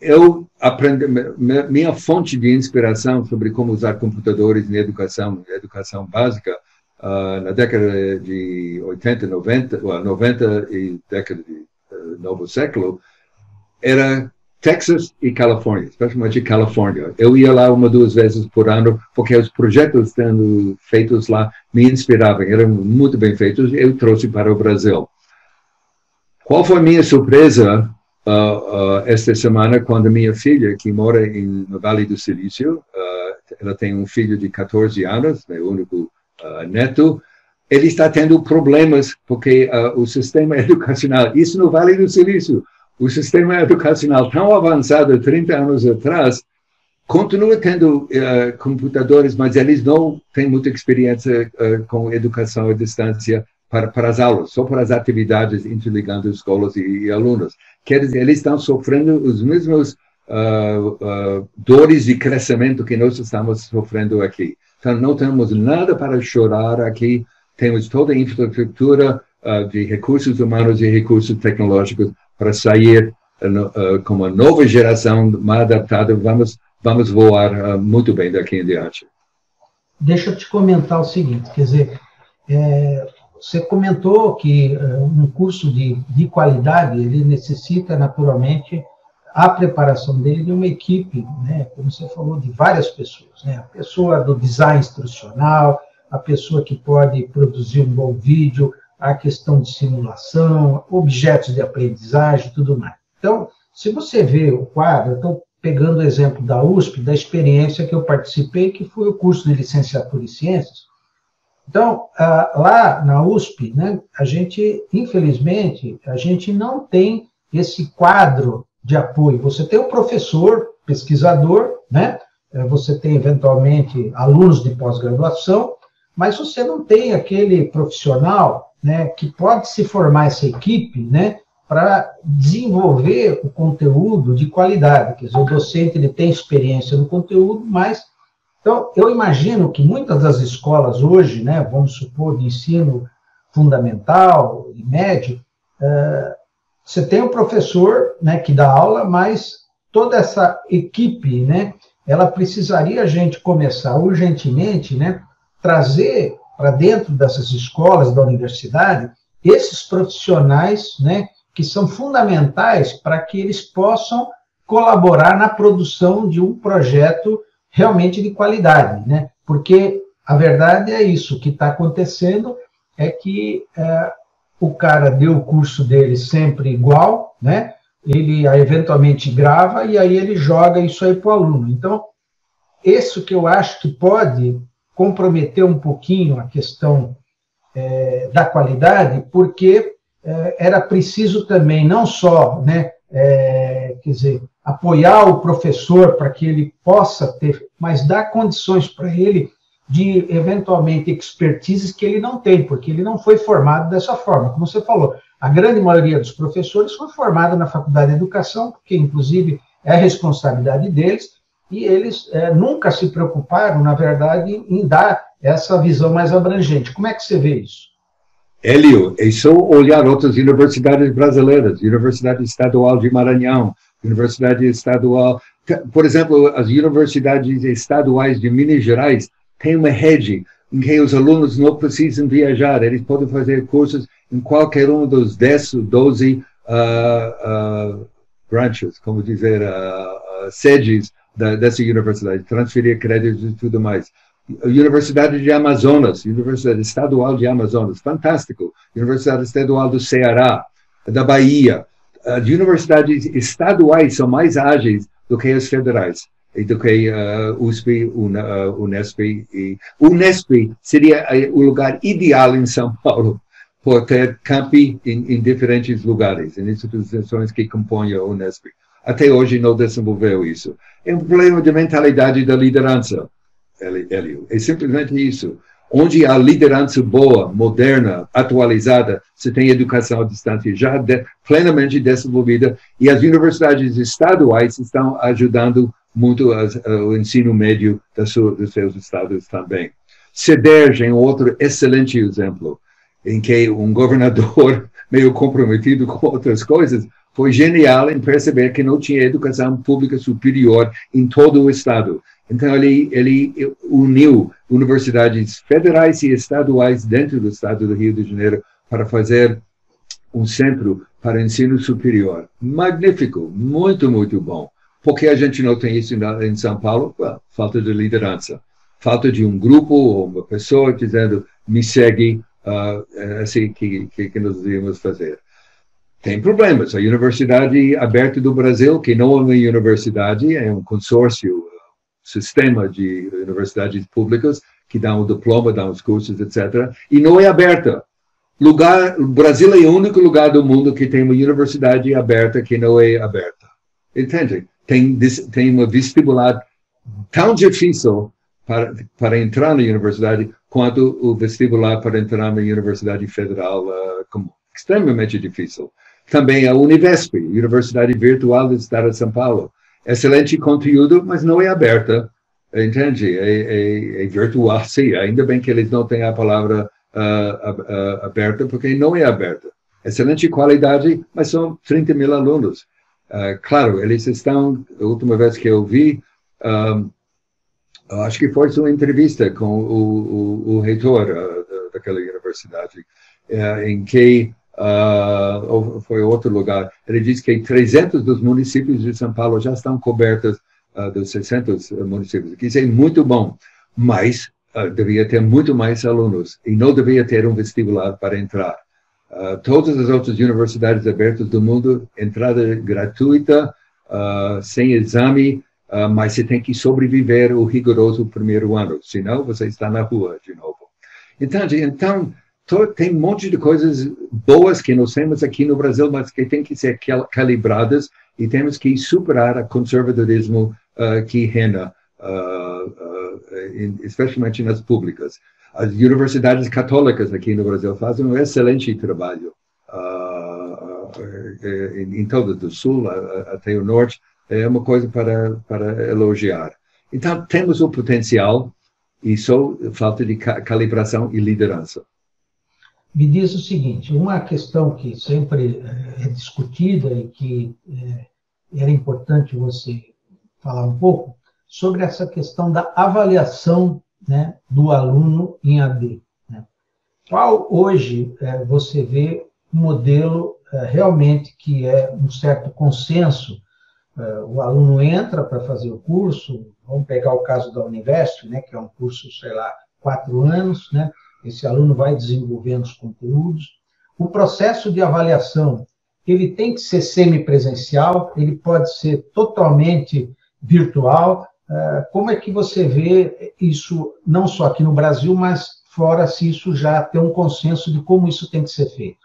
eu aprendi, minha fonte de inspiração sobre como usar computadores em educação básica, na década de 80, 90 e década de novo século, era Texas e Califórnia, especialmente Califórnia. Eu ia lá 1 ou 2 vezes por ano, porque os projetos sendo feitos lá me inspiravam, eram muito bem feitos, eu trouxe para o Brasil. Qual foi a minha surpresa esta semana, quando minha filha, que mora no Vale do Silício, ela tem um filho de 14 anos, meu único neto, ele está tendo problemas, porque o sistema educacional, isso no Vale do Silício, o sistema educacional tão avançado 30 anos atrás, continua tendo computadores, mas eles não têm muita experiência com educação à distância para as aulas, só para as atividades interligando escolas e alunos. Quer dizer, eles estão sofrendo os mesmos dores de crescimento que nós estamos sofrendo aqui. Então, não temos nada para chorar aqui, temos toda a infraestrutura de recursos humanos e recursos tecnológicos para sair com uma nova geração mais adaptada. Vamos voar muito bem daqui em diante. Deixa eu te comentar o seguinte, quer dizer, você comentou que um curso de qualidade, ele necessita naturalmente a preparação dele de uma equipe, né, como você falou, de várias pessoas, né, a pessoa do design instrucional, a pessoa que pode produzir um bom vídeo, a questão de simulação, objetos de aprendizagem e tudo mais. Então, se você vê o quadro, eu estou pegando o exemplo da USP, da experiência que eu participei, que foi o curso de licenciatura em ciências. Então, lá na USP, né, a gente, infelizmente, a gente não tem esse quadro de apoio. Você tem o professor, pesquisador, né, você tem, eventualmente, alunos de pós-graduação, mas você não tem aquele profissional, né, que pode se formar essa equipe, né, para desenvolver o conteúdo de qualidade. Quer dizer, o docente ele tem experiência no conteúdo, mas... Então, eu imagino que muitas das escolas hoje, né, vamos supor, de ensino fundamental e médio, você tem o professor, né, que dá aula, mas toda essa equipe, né, ela precisaria a gente começar urgentemente, né, trazer para dentro dessas escolas da universidade esses profissionais, né, que são fundamentais para que eles possam colaborar na produção de um projeto realmente de qualidade, né? Porque a verdade é isso, o que está acontecendo é que o cara deu o curso dele sempre igual, né? Ele eventualmente grava e aí ele joga isso aí para o aluno. Então, isso que eu acho que pode comprometer um pouquinho a questão da qualidade, porque era preciso também não só, né, quer dizer, apoiar o professor para que ele possa ter, mas dar condições para ele de, eventualmente, expertises que ele não tem, porque ele não foi formado dessa forma. Como você falou, a grande maioria dos professores foi formada na Faculdade de Educação, porque, inclusive, é responsabilidade deles, e eles nunca se preocuparam, na verdade, em dar essa visão mais abrangente. Como é que você vê isso? Hélio, é só olhar outras universidades brasileiras, Universidade Estadual de Maranhão, Universidade Estadual, por exemplo, as universidades estaduais de Minas Gerais têm uma rede em que os alunos não precisam viajar, eles podem fazer cursos em qualquer um dos 10 ou 12 branches, como dizer, sedes dessa universidade, transferir créditos e tudo mais. Universidade de Amazonas, Universidade Estadual de Amazonas, fantástico. Universidade Estadual do Ceará, da Bahia. As universidades estaduais são mais ágeis do que as federais, e do que USP, Unesp. Unesp seria o lugar ideal em São Paulo, por ter campi em diferentes lugares, em instituições que compõem a Unesp. Até hoje não desenvolveu isso. É um problema de mentalidade da liderança. Hélio. É simplesmente isso. Onde há liderança boa, moderna, atualizada, você tem educação à distância já plenamente desenvolvida, e as universidades estaduais estão ajudando muito o ensino médio dos seus estados também. CEDERJ é um outro excelente exemplo, em que um governador meio comprometido com outras coisas foi genial em perceber que não tinha educação pública superior em todo o estado. Então, ele uniu universidades federais e estaduais dentro do estado do Rio de Janeiro para fazer um centro para ensino superior. Magnífico, muito, muito bom. Por que a gente não tem isso em São Paulo? Well, falta de liderança. Falta de um grupo ou uma pessoa dizendo, me segue, assim que nós devíamos fazer. Tem problemas. A Universidade Aberta do Brasil, que não é uma universidade, é um consórcio, sistema de universidades públicas que dão o diploma, dão os cursos, etc. E não é aberta. O Brasil é o único lugar do mundo que tem uma universidade aberta que não é aberta. Entende? Tem uma vestibular tão difícil para entrar na universidade quanto o vestibular para entrar na Universidade Federal comum. Extremamente difícil. Também a Univesp, Universidade Virtual do Estado de São Paulo. Excelente conteúdo, mas não é aberta, entende? É virtual, sim. Ainda bem que eles não têm a palavra aberta, porque não é aberta. Excelente qualidade, mas são 30 mil alunos. Claro, eles estão, a última vez que eu vi, acho que foi uma entrevista com o reitor daquela universidade, em que foi outro lugar. Ele disse que 300 dos municípios de São Paulo já estão cobertos dos 600 municípios. Isso é muito bom, mas devia ter muito mais alunos e não devia ter um vestibular para entrar. Todas as outras universidades abertas do mundo, entrada gratuita, sem exame, mas você tem que sobreviver o rigoroso primeiro ano, senão você está na rua de novo. Então tem um monte de coisas boas que nós temos aqui no Brasil, mas que tem que ser calibradas e temos que superar o conservadorismo que reina, especialmente nas públicas. As universidades católicas aqui no Brasil fazem um excelente trabalho em todo o sul até o norte. É uma coisa para elogiar. Então, temos o potencial e só falta de calibração e liderança. Me diz o seguinte, uma questão que sempre é discutida e que era importante você falar um pouco, sobre essa questão da avaliação, né, do aluno em AD. Né? Qual hoje você vê um modelo realmente que é um certo consenso? O aluno entra para fazer o curso, vamos pegar o caso da Univesp, né, que é um curso, sei lá, 4 anos, né? Esse aluno vai desenvolvendo os conteúdos. O processo de avaliação, ele tem que ser semipresencial, ele pode ser totalmente virtual. Como é que você vê isso, não só aqui no Brasil, mas fora, se isso já tem um consenso de como isso tem que ser feito?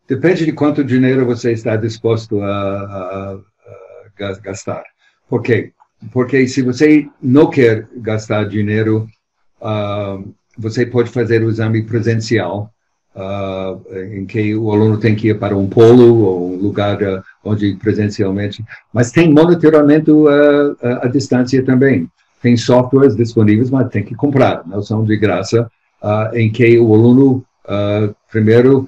Depende de quanto dinheiro você está disposto a gastar. Por quê? Porque se você não quer gastar dinheiro, você pode fazer o exame presencial, em que o aluno tem que ir para um polo ou um lugar onde presencialmente, mas tem monitoramento à distância também. Tem softwares disponíveis, mas tem que comprar, não são de graça, em que o aluno, primeiro,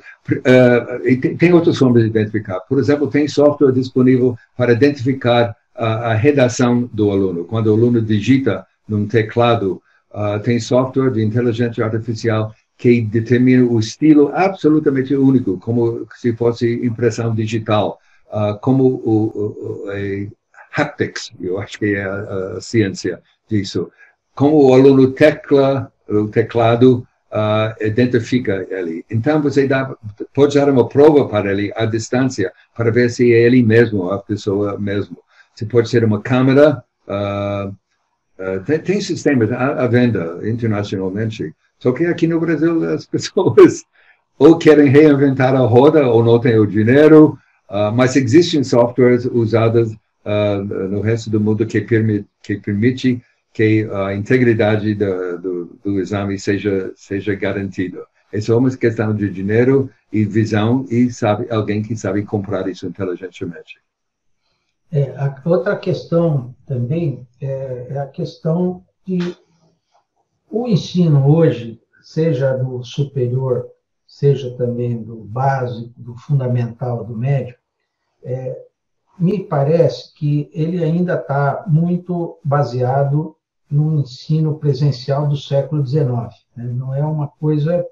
tem outras formas de identificar. Por exemplo, tem software disponível para identificar a redação do aluno. Quando o aluno digita num teclado, tem software de inteligência artificial que determina o estilo absolutamente único, como se fosse impressão digital, como haptics, eu acho que é a ciência disso. Como o aluno tecla o teclado, identifica ele. Então, você pode dar uma prova para ele à distância, para ver se é ele mesmo, a pessoa mesmo. Se pode ser uma câmera, tem sistemas à venda internacionalmente. Só que aqui no Brasil as pessoas ou querem reinventar a roda ou não têm o dinheiro, mas existem softwares usados no resto do mundo que permite que a integridade do exame seja garantida. É só uma questão de dinheiro e visão e alguém que sabe comprar isso inteligentemente. A outra questão também é a questão de o ensino hoje, seja do superior, seja também do básico, do fundamental, do médio, me parece que ele ainda está muito baseado no ensino presencial do século XIX. Né? Não é uma coisa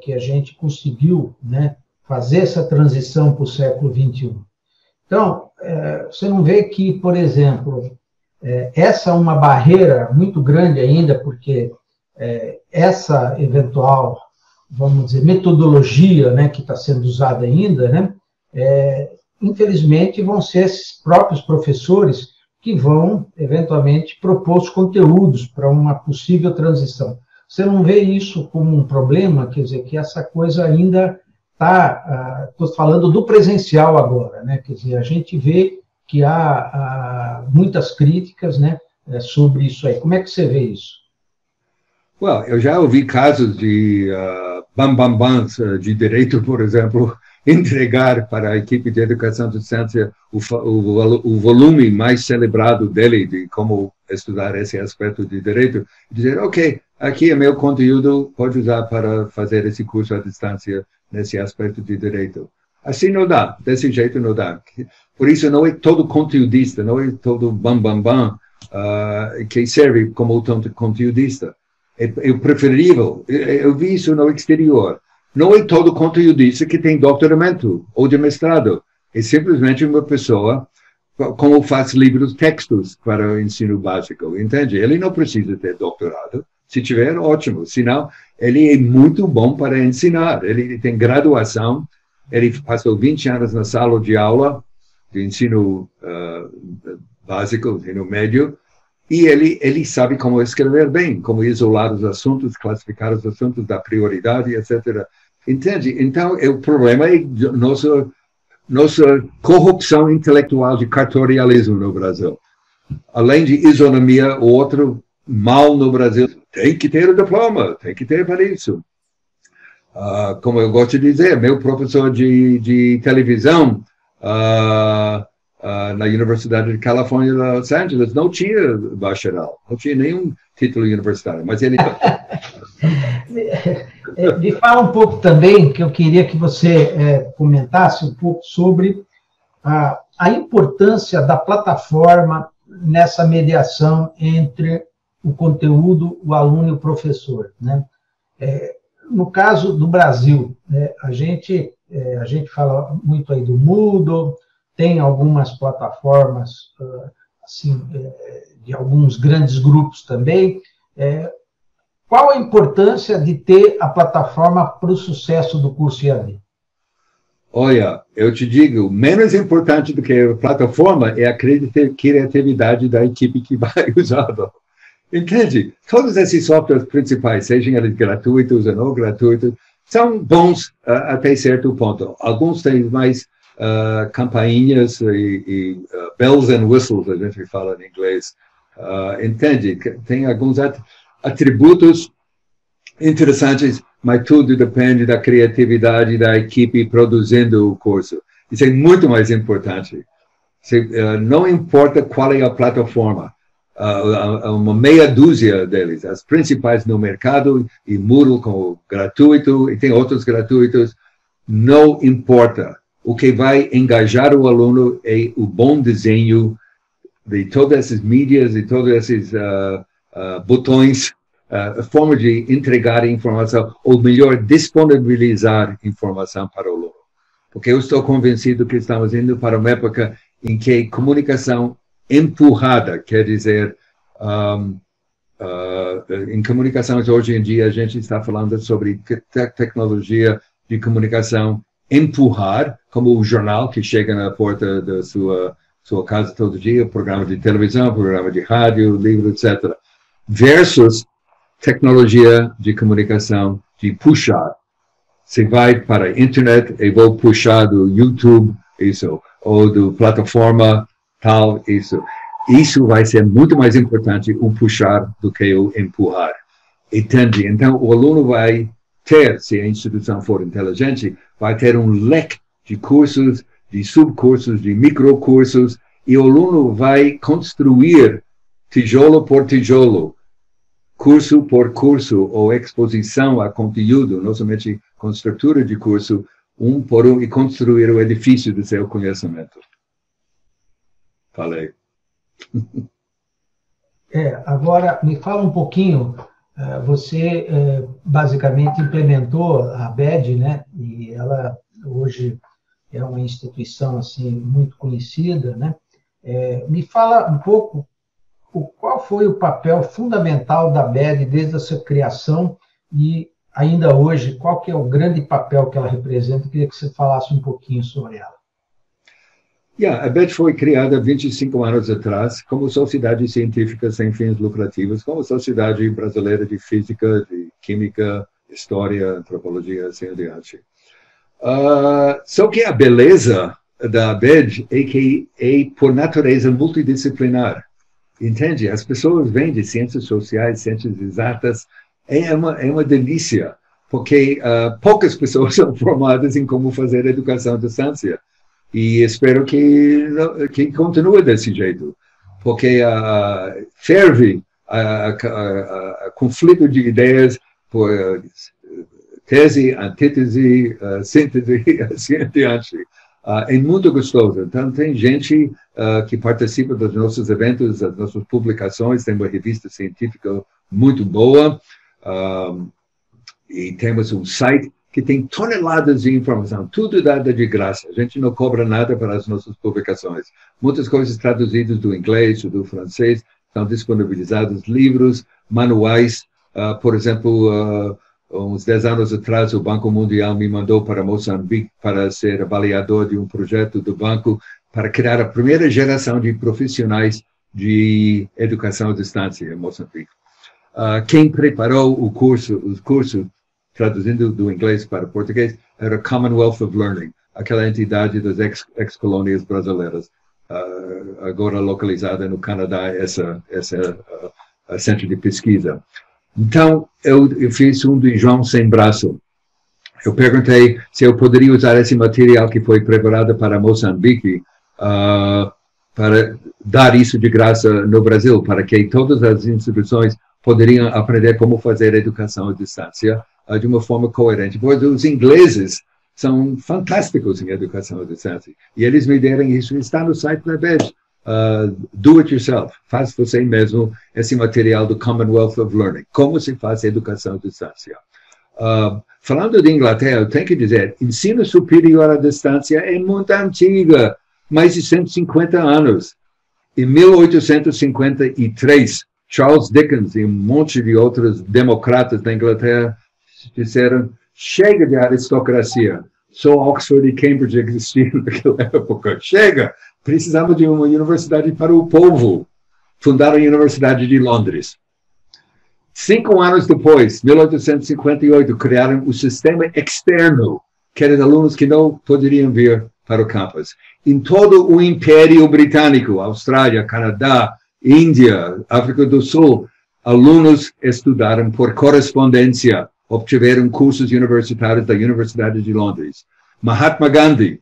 que a gente conseguiu, né, fazer essa transição para o século XXI. Então, você não vê que, por exemplo, essa é uma barreira muito grande ainda, porque essa eventual, vamos dizer, metodologia, né, que está sendo usada ainda, né, infelizmente vão ser esses próprios professores que vão, eventualmente, propor os conteúdos para uma possível transição. Você não vê isso como um problema, quer dizer, que essa coisa ainda está... Estou falando do presencial agora, né? Quer dizer, a gente vê que há muitas críticas, né, sobre isso aí. Como é que você vê isso? Well, eu já ouvi casos de bambambãs de direito, por exemplo, entregar para a equipe de educação de ciência o volume mais celebrado dele, de como estudar esse aspecto de direito, e dizer, ok, aqui é meu conteúdo, pode usar para fazer esse curso à distância nesse aspecto de direito. Assim não dá, desse jeito não dá. Por isso não é todo conteudista, não é todo bambambam que serve como conteudista. É preferível, eu vi isso no exterior. Não é todo conteudista que tem doutoramento ou de mestrado. É simplesmente uma pessoa como faz livros, textos para o ensino básico, entende? Ele não precisa ter doutorado. Se tiver, ótimo. Senão, ele é muito bom para ensinar. Ele tem graduação, ele passou 20 anos na sala de aula de ensino básico, ensino médio, e ele sabe como escrever bem, como isolar os assuntos, classificar os assuntos, dar prioridade, etc. Entende? Então, o problema é nossa corrupção intelectual de cartorialismo no Brasil. Além de isonomia, o outro mal no Brasil, tem que ter o diploma, tem que ter para isso. Como eu gosto de dizer, meu professor de televisão na Universidade de Califórnia, Los Angeles, não tinha bacharel, não tinha nenhum título universitário, mas ele... Me fala um pouco também, que eu queria que você comentasse um pouco sobre a importância da plataforma nessa mediação entre o conteúdo, o aluno e o professor, né? No caso do Brasil, a gente fala muito aí do Moodle, tem algumas plataformas assim, de alguns grandes grupos também. Qual a importância de ter a plataforma para o sucesso do curso EAD? Olha, eu te digo, menos importante do que a plataforma é a criatividade da equipe que vai usá-la. Entende? Todos esses softwares principais, sejam eles gratuitos ou não gratuitos, são bons até certo ponto. Alguns têm mais campainhas e bells and whistles, a gente fala em inglês. Entende? Tem alguns atributos interessantes, mas tudo depende da criatividade da equipe produzindo o curso. Isso é muito mais importante. Não importa qual é a plataforma, uma meia dúzia deles, as principais no mercado, e Moodle como gratuito, e tem outros gratuitos, não importa. O que vai engajar o aluno é o bom desenho de todas essas mídias e todos esses botões, a forma de entregar informação, ou melhor, disponibilizar informação para o aluno. Porque eu estou convencido que estamos indo para uma época em que comunicação empurrada, quer dizer, em comunicações hoje em dia a gente está falando sobre tecnologia de comunicação empurrar, como o jornal que chega na porta da sua casa todo dia, programa de televisão, programa de rádio, livro, etc. Versus tecnologia de comunicação de puxar. Você vai para a internet e vou puxar do YouTube, isso, ou do plataforma tal, isso. Isso vai ser muito mais importante o puxar do que o empurrar. Entende? Então, o aluno vai ter, se a instituição for inteligente, vai ter um leque de cursos, de subcursos, de microcursos, e o aluno vai construir tijolo por tijolo, curso por curso, ou exposição a conteúdo, não somente com estrutura de curso, um por um, e construir o edifício do seu conhecimento. Falei. Agora, me fala um pouquinho, você basicamente implementou a BED, né? E ela hoje é uma instituição assim, muito conhecida, né? Me fala um pouco qual foi o papel fundamental da BED desde a sua criação e ainda hoje, qual que é o grande papel que ela representa? Eu queria que você falasse um pouquinho sobre ela. A BED foi criada 25 anos atrás como sociedade científica sem fins lucrativos, como Sociedade Brasileira de Física, de Química, História, Antropologia, assim adiante. Só que a beleza da BED é que é, por natureza, multidisciplinar. Entende? As pessoas vêm de ciências sociais, ciências exatas, é uma delícia, porque poucas pessoas são formadas em como fazer educação à distância. E espero que continue desse jeito, porque ferve a conflito de ideias por tese, antítese, síntese, assim adiante. É muito gostoso. Então, tem gente que participa dos nossos eventos, das nossas publicações, tem uma revista científica muito boa, e temos um site que tem toneladas de informação, tudo dado de graça. A gente não cobra nada para as nossas publicações. Muitas coisas traduzidas do inglês ou do francês estão disponibilizadas, livros, manuais. Por exemplo, uns 10 anos atrás, o Banco Mundial me mandou para Moçambique para ser avaliador de um projeto do banco para criar a primeira geração de profissionais de educação à distância em Moçambique. Quem preparou o curso, traduzindo do inglês para português, era o Commonwealth of Learning, aquela entidade das ex-colônias brasileiras, agora localizada no Canadá, essa centro de pesquisa. Então, eu fiz um de João Sem Braço. Eu perguntei se eu poderia usar esse material que foi preparado para Moçambique para dar isso de graça no Brasil, para que todas as instituições poderiam aprender como fazer educação à distância de uma forma coerente. Pois os ingleses são fantásticos em educação à distância. E eles me deram isso, está no site da BED. Do it yourself, faz você mesmo esse material do Commonwealth of Learning, como se faz educação à distância. Falando de Inglaterra, eu tenho que dizer, ensino superior à distância é muito antiga, mais de 150 anos. Em 1853, Charles Dickens e um monte de outros democratas da Inglaterra disseram, chega de aristocracia, só Oxford e Cambridge existiam naquela época, chega! Precisamos de uma universidade para o povo. Fundaram a Universidade de Londres. 5 anos depois, 1858, criaram o sistema externo, que eram alunos que não poderiam vir para o campus. Em todo o Império Britânico, Austrália, Canadá, Índia, África do Sul, alunos estudaram por correspondência, obtiveram cursos universitários da Universidade de Londres. Mahatma Gandhi,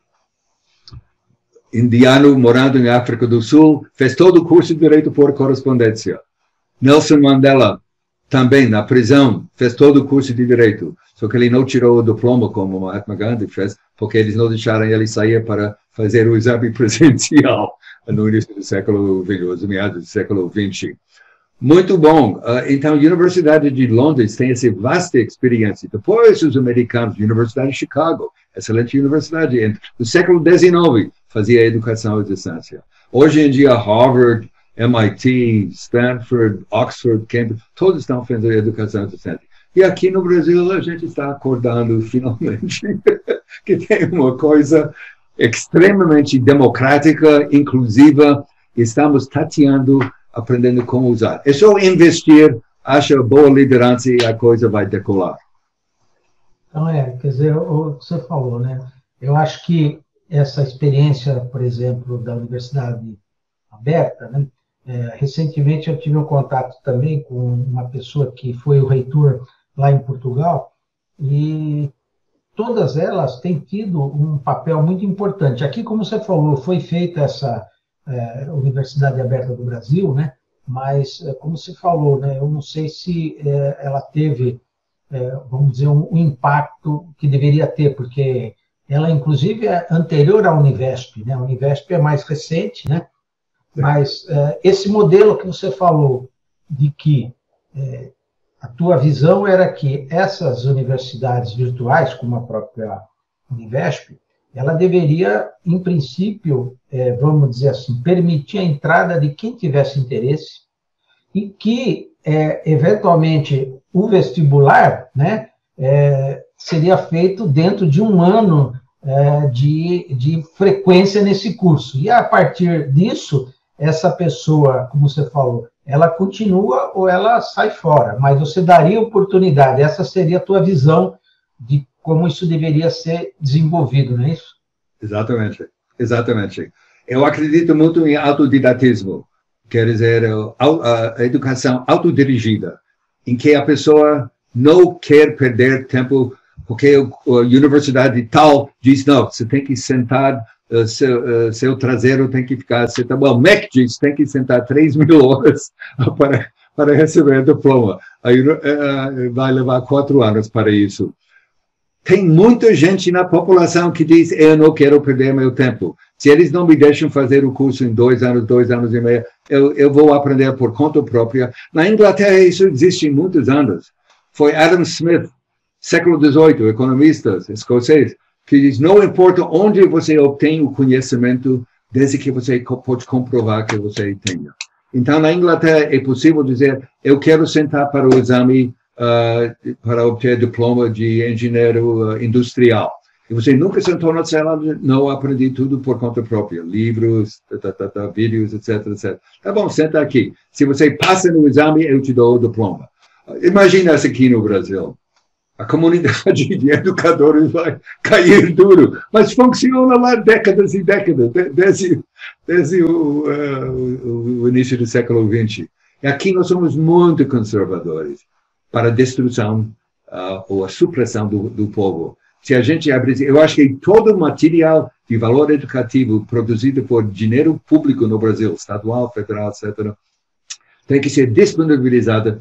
indiano morando em África do Sul, fez todo o curso de Direito por correspondência. Nelson Mandela, também na prisão, fez todo o curso de Direito. Só que ele não tirou o diploma como Mahatma Gandhi fez, porque eles não deixaram ele sair para fazer o exame presencial no início do século XX, meados do século XX. Muito bom. Então, a Universidade de Londres tem essa vasta experiência. Depois, os americanos, Universidade de Chicago, excelente universidade. No século XIX, fazia educação à distância. Hoje em dia, Harvard, MIT, Stanford, Oxford, Cambridge, todos estão fazendo educação à distância. E aqui no Brasil, a gente está acordando, finalmente, que tem uma coisa extremamente democrática, inclusiva, e estamos tateando, aprendendo como usar. É só investir, acha boa liderança e a coisa vai decolar. Então, quer dizer, o que você falou, né? Eu acho que essa experiência, por exemplo, da Universidade Aberta, né? Recentemente eu tive um contato também com uma pessoa que foi o reitor lá em Portugal, e todas elas têm tido um papel muito importante. Aqui, como você falou, foi feita essa Universidade Aberta do Brasil, né? Mas, como você falou, né? Eu não sei se ela teve, vamos dizer, um impacto que deveria ter, porque ela, inclusive, é anterior à Univesp, né? A Univesp é mais recente, né? Mas esse modelo que você falou, de que a tua visão era que essas universidades virtuais, como a própria Univesp, ela deveria, em princípio, vamos dizer assim, permitir a entrada de quem tivesse interesse e que, eventualmente, o vestibular, né, seria feito dentro de um ano de frequência nesse curso. E, a partir disso, essa pessoa, como você falou, ela continua ou ela sai fora, mas você daria oportunidade. Essa seria a tua visão de como isso deveria ser desenvolvido, não é isso? Exatamente, exatamente. Eu acredito muito em autodidatismo, quer dizer, a educação autodirigida, em que a pessoa não quer perder tempo, porque a universidade tal diz, não, você tem que sentar, seu traseiro tem que ficar sentado. O MEC diz, tem que sentar 3.000 horas para receber o diploma. Aí vai levar 4 anos para isso. Tem muita gente na população que diz, eu não quero perder meu tempo. Se eles não me deixam fazer o curso em 2 anos, 2 anos e meio, eu vou aprender por conta própria. Na Inglaterra, isso existe em muitos anos. Foi Adam Smith, século XVIII, economistas escoceses, que diz, não importa onde você obtém o conhecimento, desde que você pode comprovar que você tenha. Então, na Inglaterra, é possível dizer, eu quero sentar para o exame para obter diploma de engenheiro industrial. E você nunca sentou na sala, não aprendi tudo por conta própria, livros, vídeos, etc, etc. Tá bom, senta aqui. Se você passa no exame, eu te dou o diploma. Imagina isso aqui no Brasil. A comunidade de educadores vai cair duro, mas funciona lá décadas e décadas, desde o início do século XX. E aqui nós somos muito conservadores para a destruição ou a supressão do povo. Se a gente abrir, eu acho que todo o material de valor educativo produzido por dinheiro público no Brasil, estadual, federal, etc., tem que ser disponibilizado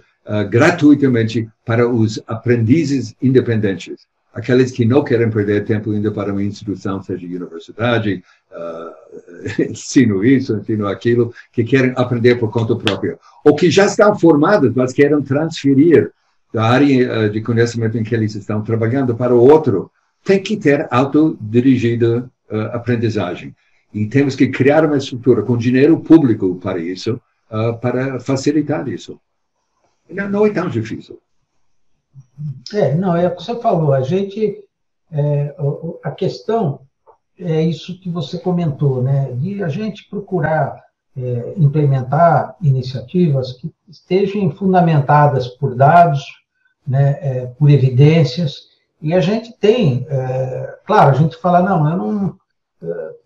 gratuitamente para os aprendizes independentes, aqueles que não querem perder tempo indo para uma instituição, seja universidade, ensino isso, ensino aquilo, que querem aprender por conta própria, ou que já estão formados, mas querem transferir da área de conhecimento em que eles estão trabalhando para o outro. Tem que ter autodirigida aprendizagem. E temos que criar uma estrutura com dinheiro público para isso, para facilitar isso. Não é tão difícil. Não, é o que você falou. A questão é isso que você comentou, né? De a gente procurar implementar iniciativas que estejam fundamentadas por dados, né, por evidências, e a gente tem, claro, a gente fala,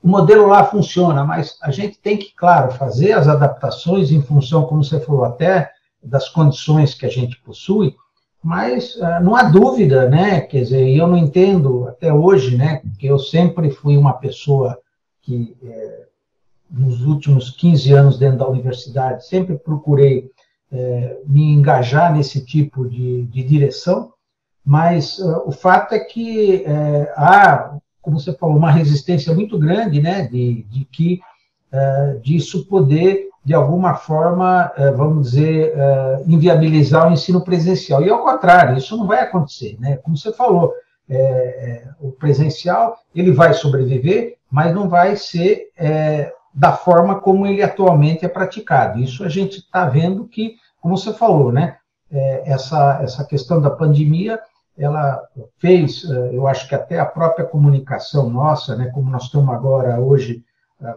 o modelo lá funciona, mas a gente tem que, claro, fazer as adaptações em função, como você falou, até das condições que a gente possui, mas não há dúvida, né, quer dizer, eu não entendo até hoje, né, porque eu sempre fui uma pessoa que, nos últimos 15 anos dentro da universidade, sempre procurei me engajar nesse tipo de direção, mas o fato é que há, como você falou, uma resistência muito grande, né, disso poder, de alguma forma, vamos dizer, inviabilizar o ensino presencial. E, ao contrário, isso não vai acontecer, né? Como você falou, o presencial ele vai sobreviver, mas não vai ser da forma como ele atualmente é praticado. Isso a gente está vendo que, como você falou, né, essa questão da pandemia, ela fez, eu acho que até a própria comunicação nossa, né, como nós estamos agora hoje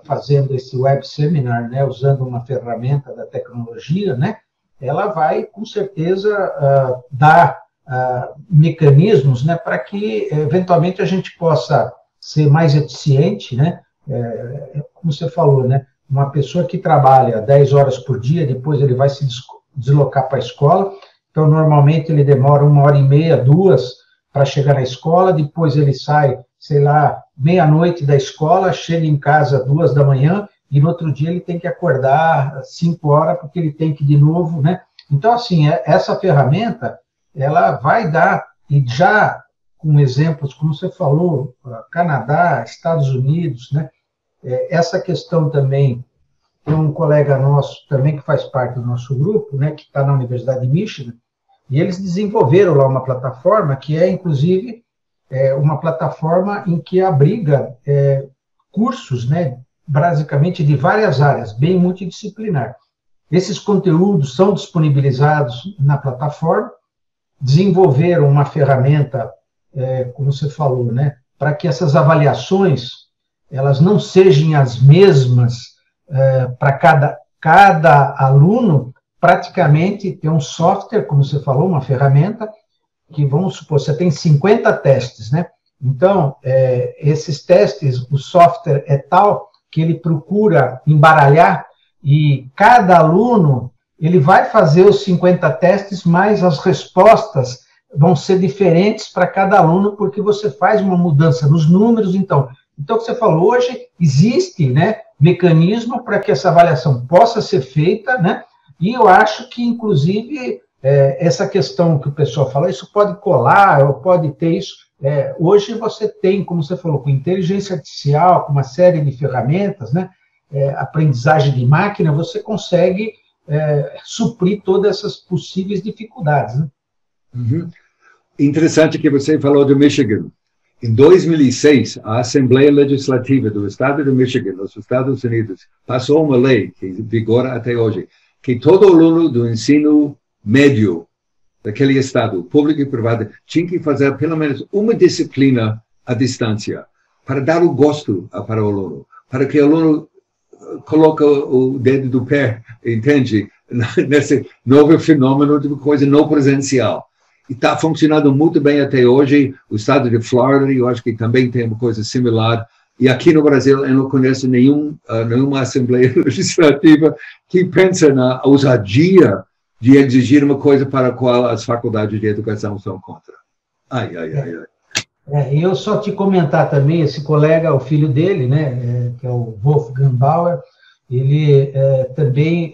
fazendo esse web seminar, né, usando uma ferramenta da tecnologia, né, ela vai, com certeza, dar mecanismos, né, para que, eventualmente, a gente possa ser mais eficiente, né, como você falou, né, uma pessoa que trabalha 10 horas por dia, depois ele vai se deslocar para a escola, então, normalmente, ele demora 1h30, 2, para chegar na escola, depois ele sai, sei lá, meia-noite da escola, chega em casa 2 da manhã, e no outro dia ele tem que acordar 5 horas, porque ele tem que ir de novo, né? Então, assim, essa ferramenta, ela vai dar, e já com exemplos, como você falou, Canadá, Estados Unidos, né? Essa questão também, tem um colega nosso também que faz parte do nosso grupo, né, que está na Universidade de Michigan, e eles desenvolveram lá uma plataforma que é, inclusive, uma plataforma em que abriga cursos, né, basicamente de várias áreas, bem multidisciplinar. Esses conteúdos são disponibilizados na plataforma, desenvolveram uma ferramenta, como você falou, né, para que essas avaliações elas não sejam as mesmas para cada aluno. Praticamente tem um software, como você falou, uma ferramenta, que, vamos supor, você tem 50 testes, né? Então, esses testes, o software é tal que ele procura embaralhar, e cada aluno, ele vai fazer os 50 testes, mas as respostas vão ser diferentes para cada aluno, porque você faz uma mudança nos números. Então, o que você falou, hoje existe, né, mecanismo para que essa avaliação possa ser feita, né? E eu acho que, inclusive, essa questão que o pessoal fala, isso pode colar, ou pode ter isso. Hoje você tem, como você falou, com inteligência artificial, com uma série de ferramentas, né, aprendizagem de máquina, você consegue suprir todas essas possíveis dificuldades, né? Uhum. Interessante que você falou do Michigan. Em 2006, a Assembleia Legislativa do Estado de Michigan, nos Estados Unidos, passou uma lei, que vigora até hoje, que todo aluno do ensino médio daquele estado, público e privado, tinha que fazer pelo menos uma disciplina à distância, para dar o gosto para o aluno, para que o aluno coloque o dedo do pé, entende? Nesse novo fenômeno de coisa não presencial. E está funcionando muito bem até hoje. O estado de Flórida, eu acho que também tem uma coisa similar. E aqui no Brasil, eu não conheço nenhuma Assembleia Legislativa que pensa na ousadia de exigir uma coisa para a qual as faculdades de educação são contra. Ai, ai, ai, ai. E eu só te comentar também, esse colega, o filho dele, né, que é o Wolfgang Bauer, ele também,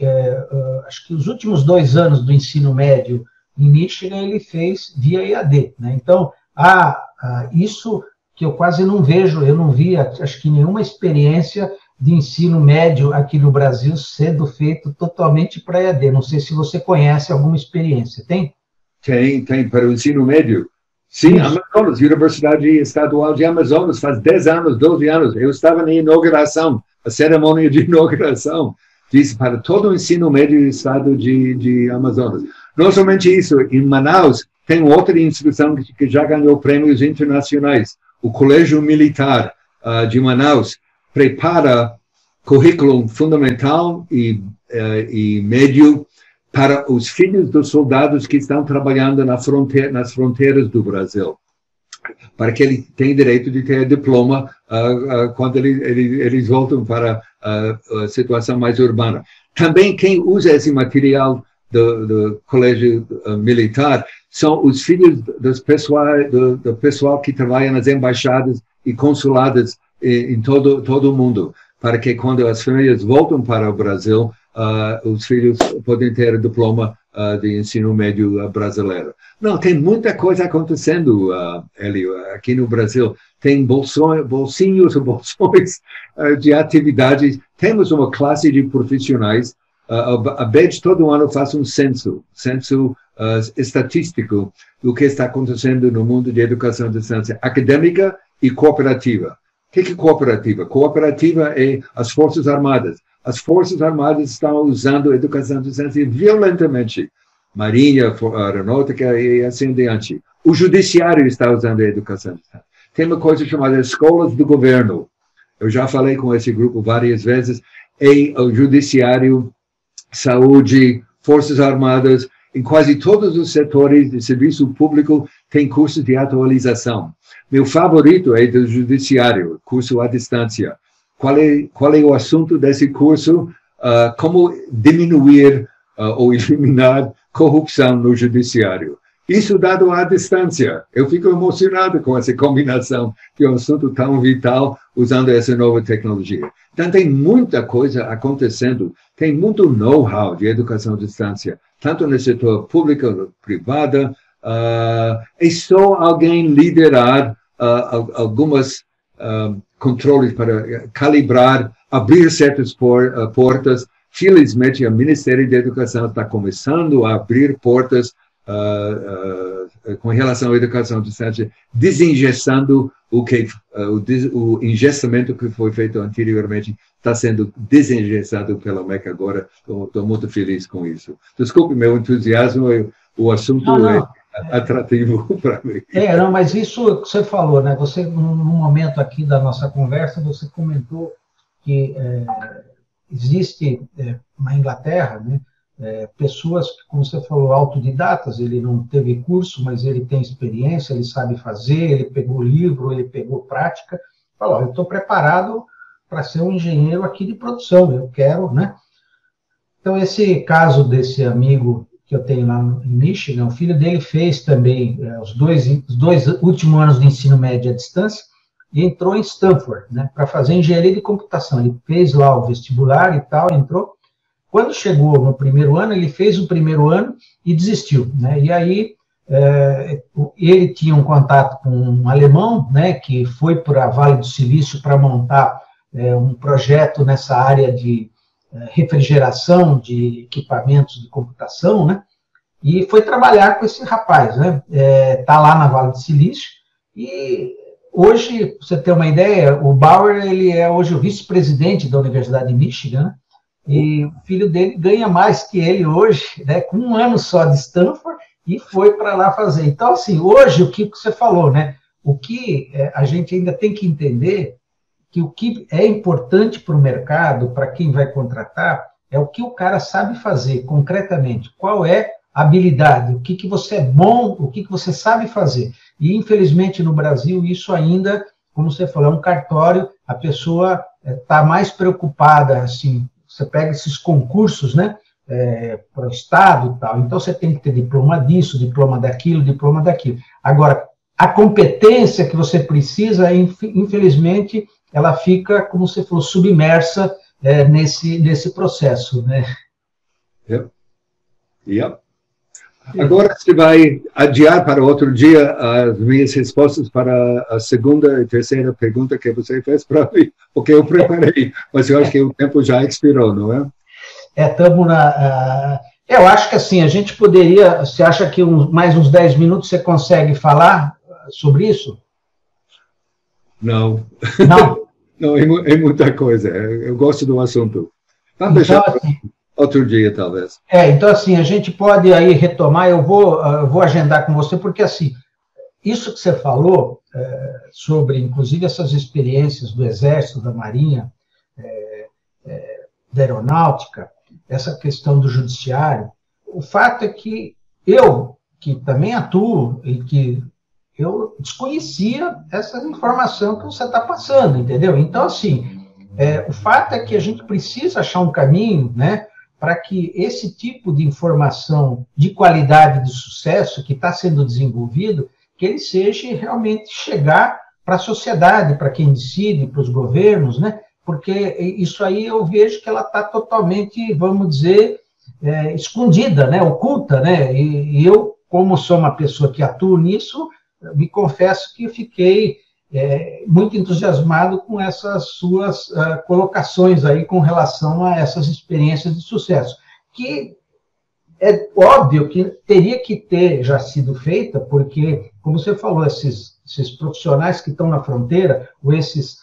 acho que os últimos 2 anos do ensino médio em Michigan, ele fez via EAD, né? Então, isso que eu quase não vejo, eu não vi, acho que nenhuma experiência de ensino médio aqui no Brasil sendo feito totalmente para EAD. Não sei se você conhece alguma experiência, tem? Tem, para o ensino médio. Sim, Amazonas, Universidade Estadual de Amazonas, faz 10 anos, 12 anos. Eu estava na inauguração, a cerimônia de inauguração, disse para todo o ensino médio do estado de Amazonas. Não somente isso, em Manaus tem outra instituição que já ganhou prêmios internacionais. O Colégio Militar de Manaus prepara currículo fundamental e médio para os filhos dos soldados que estão trabalhando nas fronteiras do Brasil, para que ele tenha direito de ter diploma quando eles voltam para a situação mais urbana. Também quem usa esse material do colégio militar são os filhos do pessoal que trabalha nas embaixadas e consulados em todo o mundo, para que quando as famílias voltam para o Brasil, os filhos podem ter diploma de ensino médio brasileiro. Não, tem muita coisa acontecendo, Hélio, aqui no Brasil. Tem bolsinhos de atividades. Temos uma classe de profissionais. A BED todo ano faz um censo estatístico do que está acontecendo no mundo de educação de distância acadêmica e cooperativa. O que é cooperativa? Cooperativa é as Forças Armadas. As Forças Armadas estão usando a educação de distância violentamente. Marinha, Aeronáutica e assim em diante. O Judiciário está usando a educação de distância. Tem uma coisa chamada Escolas do Governo. Eu já falei com esse grupo várias vezes. E o Judiciário, Saúde, Forças Armadas, em quase todos os setores de serviço público, tem cursos de atualização. Meu favorito é do Judiciário, curso à distância. Qual é o assunto desse curso? Como diminuir ou eliminar corrupção no Judiciário. Isso dado à distância. Eu fico emocionado com essa combinação de um assunto tão vital usando essa nova tecnologia. Então, tem muita coisa acontecendo, tem muito know-how de educação à distância, tanto no setor público quanto privado. É só alguém liderar algumas controles para calibrar, abrir certas portas. Felizmente, o Ministério da Educação está começando a abrir portas com relação à educação à distância, desengessando o engessamento que foi feito anteriormente, está sendo desengessado pela MEC agora. Estou muito feliz com isso. Desculpe meu entusiasmo, o assunto é atrativo para mim. Não, mas isso que você falou, né? Você, num momento aqui da nossa conversa, você comentou que existe na Inglaterra, né, pessoas que, como você falou, autodidatas, ele não teve curso, mas ele tem experiência, ele sabe fazer, ele pegou livro, ele pegou prática, falou, eu estou preparado para ser um engenheiro aqui de produção, eu quero, né? Então, esse caso desse amigo que eu tenho lá em Michigan, o filho dele fez também os dois últimos anos de ensino médio à distância, e entrou em Stanford, né, para fazer engenharia de computação. Ele fez lá o vestibular e tal, entrou. Quando chegou no primeiro ano, ele fez o primeiro ano e desistiu, né? E aí ele tinha um contato com um alemão, né, que foi para Vale do Silício para montar um projeto nessa área de refrigeração de equipamentos de computação, né? e foi trabalhar com esse rapaz, né? Tá lá na Vale do Silício, e hoje, para você ter uma ideia, o Bauer, ele é hoje o vice-presidente da Universidade de Michigan, né? E o filho dele ganha mais que ele hoje, né, com 1 ano só de Stanford, e foi para lá fazer. Então, assim, hoje, o que você falou, né? O que a gente ainda tem que entender, que o que é importante para o mercado, para quem vai contratar, é o que o cara sabe fazer concretamente. Qual é a habilidade, o que você é bom, o que você sabe fazer. E, infelizmente, no Brasil, isso ainda, como você falou, é um cartório, a pessoa está mais preocupada, assim, você pega esses concursos, né, para o Estado e tal, então você tem que ter diploma disso, diploma daquilo, diploma daquilo. Agora, a competência que você precisa, infelizmente, ela fica, como você falou, submersa nesse processo, né? Yep. Agora você vai adiar para outro dia as minhas respostas para a segunda e terceira pergunta que você fez para mim, porque eu preparei, mas eu acho que o tempo já expirou, não é? Estamos na... eu acho que assim, a gente poderia... Você acha que mais uns 10 minutos você consegue falar sobre isso? Não. Não? Não, é muita coisa. Eu gosto do assunto. Vamos deixar assim, outro dia, talvez. Então, assim, a gente pode aí retomar, eu vou agendar com você, porque, assim, isso que você falou sobre, inclusive, essas experiências do Exército, da Marinha, da Aeronáutica, essa questão do Judiciário, o fato é que eu, que também atuo e que eu desconhecia essa informação que você está passando, entendeu? Então, assim, o fato é que a gente precisa achar um caminho, né, para que esse tipo de informação de qualidade, de sucesso, que está sendo desenvolvido, que ele seja realmente chegar para a sociedade, para quem decide, para os governos, né? Porque isso aí eu vejo que ela está totalmente, vamos dizer, escondida, né? Oculta, né? E eu, como sou uma pessoa que atua nisso, me confesso que fiquei muito entusiasmado com essas suas colocações aí com relação a essas experiências de sucesso, que é óbvio que teria que ter já sido feita, porque, como você falou, esses profissionais que estão na fronteira, ou esses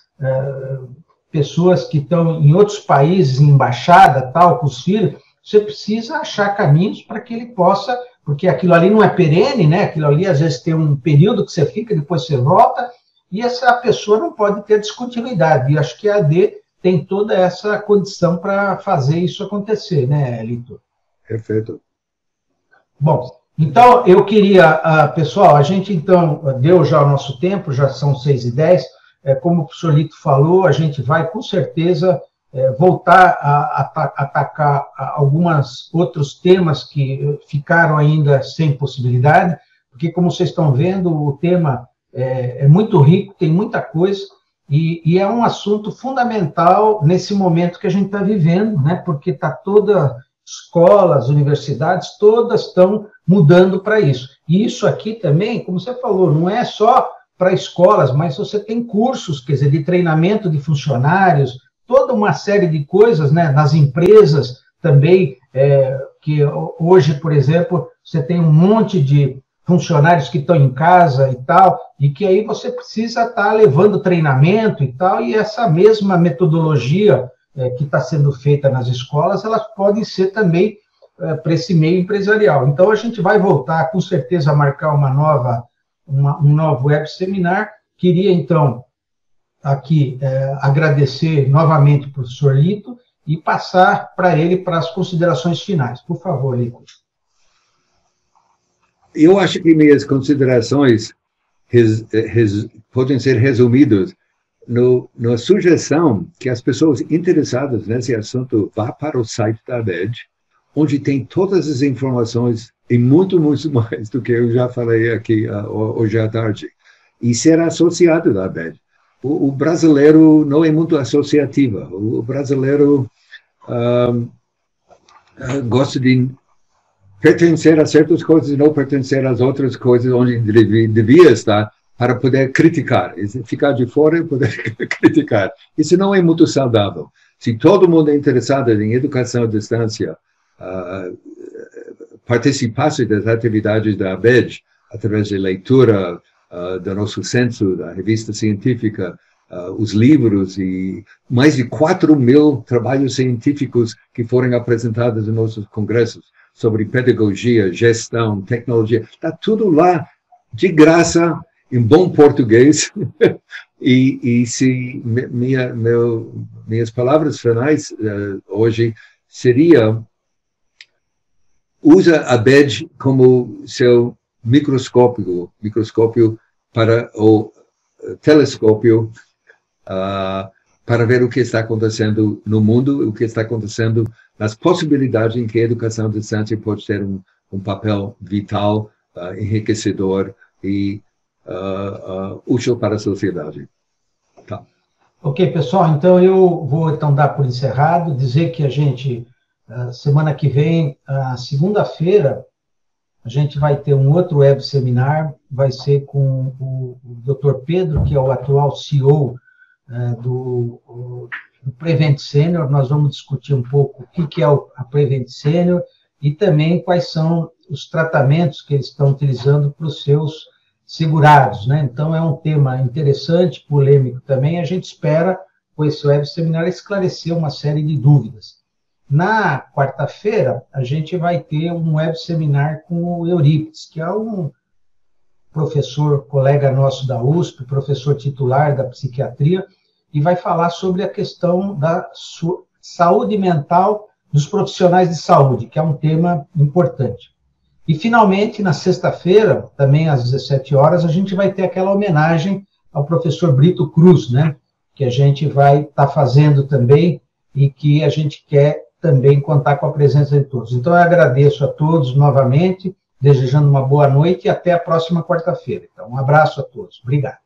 pessoas que estão em outros países, em embaixada, tal, com os filhos, você precisa achar caminhos para que ele possa, porque aquilo ali não é perene, né? Aquilo ali, às vezes, tem um período que você fica, depois você volta, e essa pessoa não pode ter descontinuidade. E acho que a AD tem toda essa condição para fazer isso acontecer, né, Lito? Perfeito. Bom, então, eu queria, pessoal, a gente, então, deu já o nosso tempo, já são 6h10, como o professor Lito falou, a gente vai, com certeza, voltar a atacar alguns outros temas que ficaram ainda sem possibilidade, porque, como vocês estão vendo, o tema é muito rico, tem muita coisa, e é um assunto fundamental nesse momento que a gente está vivendo, né? Porque está toda escolas, universidades, todas estão mudando para isso. E isso aqui também, como você falou, não é só para escolas, mas você tem cursos, quer dizer, de treinamento de funcionários, toda uma série de coisas, né? Nas empresas também, que hoje, por exemplo, você tem um monte de funcionários que estão em casa e tal, e que aí você precisa estar levando treinamento e tal, e essa mesma metodologia que está sendo feita nas escolas, elas podem ser também para esse meio empresarial. Então, a gente vai voltar, com certeza, a marcar um novo web seminar. Queria, então, aqui agradecer novamente ao professor Lito e passar para ele para as considerações finais. Por favor, Lito. Eu acho que minhas considerações podem ser resumidas na sugestão que as pessoas interessadas nesse assunto vá para o site da ABED, onde tem todas as informações e muito, muito mais do que eu já falei aqui hoje à tarde, e ser associado da ABED. O brasileiro não é muito associativo. O brasileiro gosta de pertencer a certas coisas e não pertencer às outras coisas onde devia estar para poder criticar. Ficar de fora e poder criticar. Isso não é muito saudável. Se todo mundo é interessado em educação à distância, participasse das atividades da ABED, através de leitura do nosso censo, da revista científica, os livros e mais de 4.000 trabalhos científicos que foram apresentados em nossos congressos sobre pedagogia, gestão, tecnologia. Está tudo lá, de graça, em bom português. E se minhas palavras finais hoje seria: usa a ABED como seu microscópio para o telescópio para ver o que está acontecendo no mundo, o que está acontecendo nas possibilidades em que a educação à distância pode ter um papel vital, enriquecedor e útil para a sociedade. Tá. Ok, pessoal, então eu vou dar por encerrado, dizer que a gente, semana que vem, segunda-feira, a gente vai ter um outro web seminar, vai ser com o Dr. Pedro, que é o atual CEO do Prevent Senior. Nós vamos discutir um pouco o que é a Prevent Senior e também quais são os tratamentos que eles estão utilizando para os seus segurados, né? Então, é um tema interessante, polêmico também. A gente espera, com esse web seminar, esclarecer uma série de dúvidas. Na quarta-feira, a gente vai ter um web seminar com o Eurípides, que é um professor, colega nosso da USP, professor titular da psiquiatria, e vai falar sobre a questão da saúde mental dos profissionais de saúde, que é um tema importante. E, finalmente, na sexta-feira, também às 17 horas, a gente vai ter aquela homenagem ao professor Brito Cruz, né, que a gente vai estar fazendo também e que a gente quer também contar com a presença de todos. Então, eu agradeço a todos novamente, desejando uma boa noite e até a próxima quarta-feira. Então, um abraço a todos. Obrigado.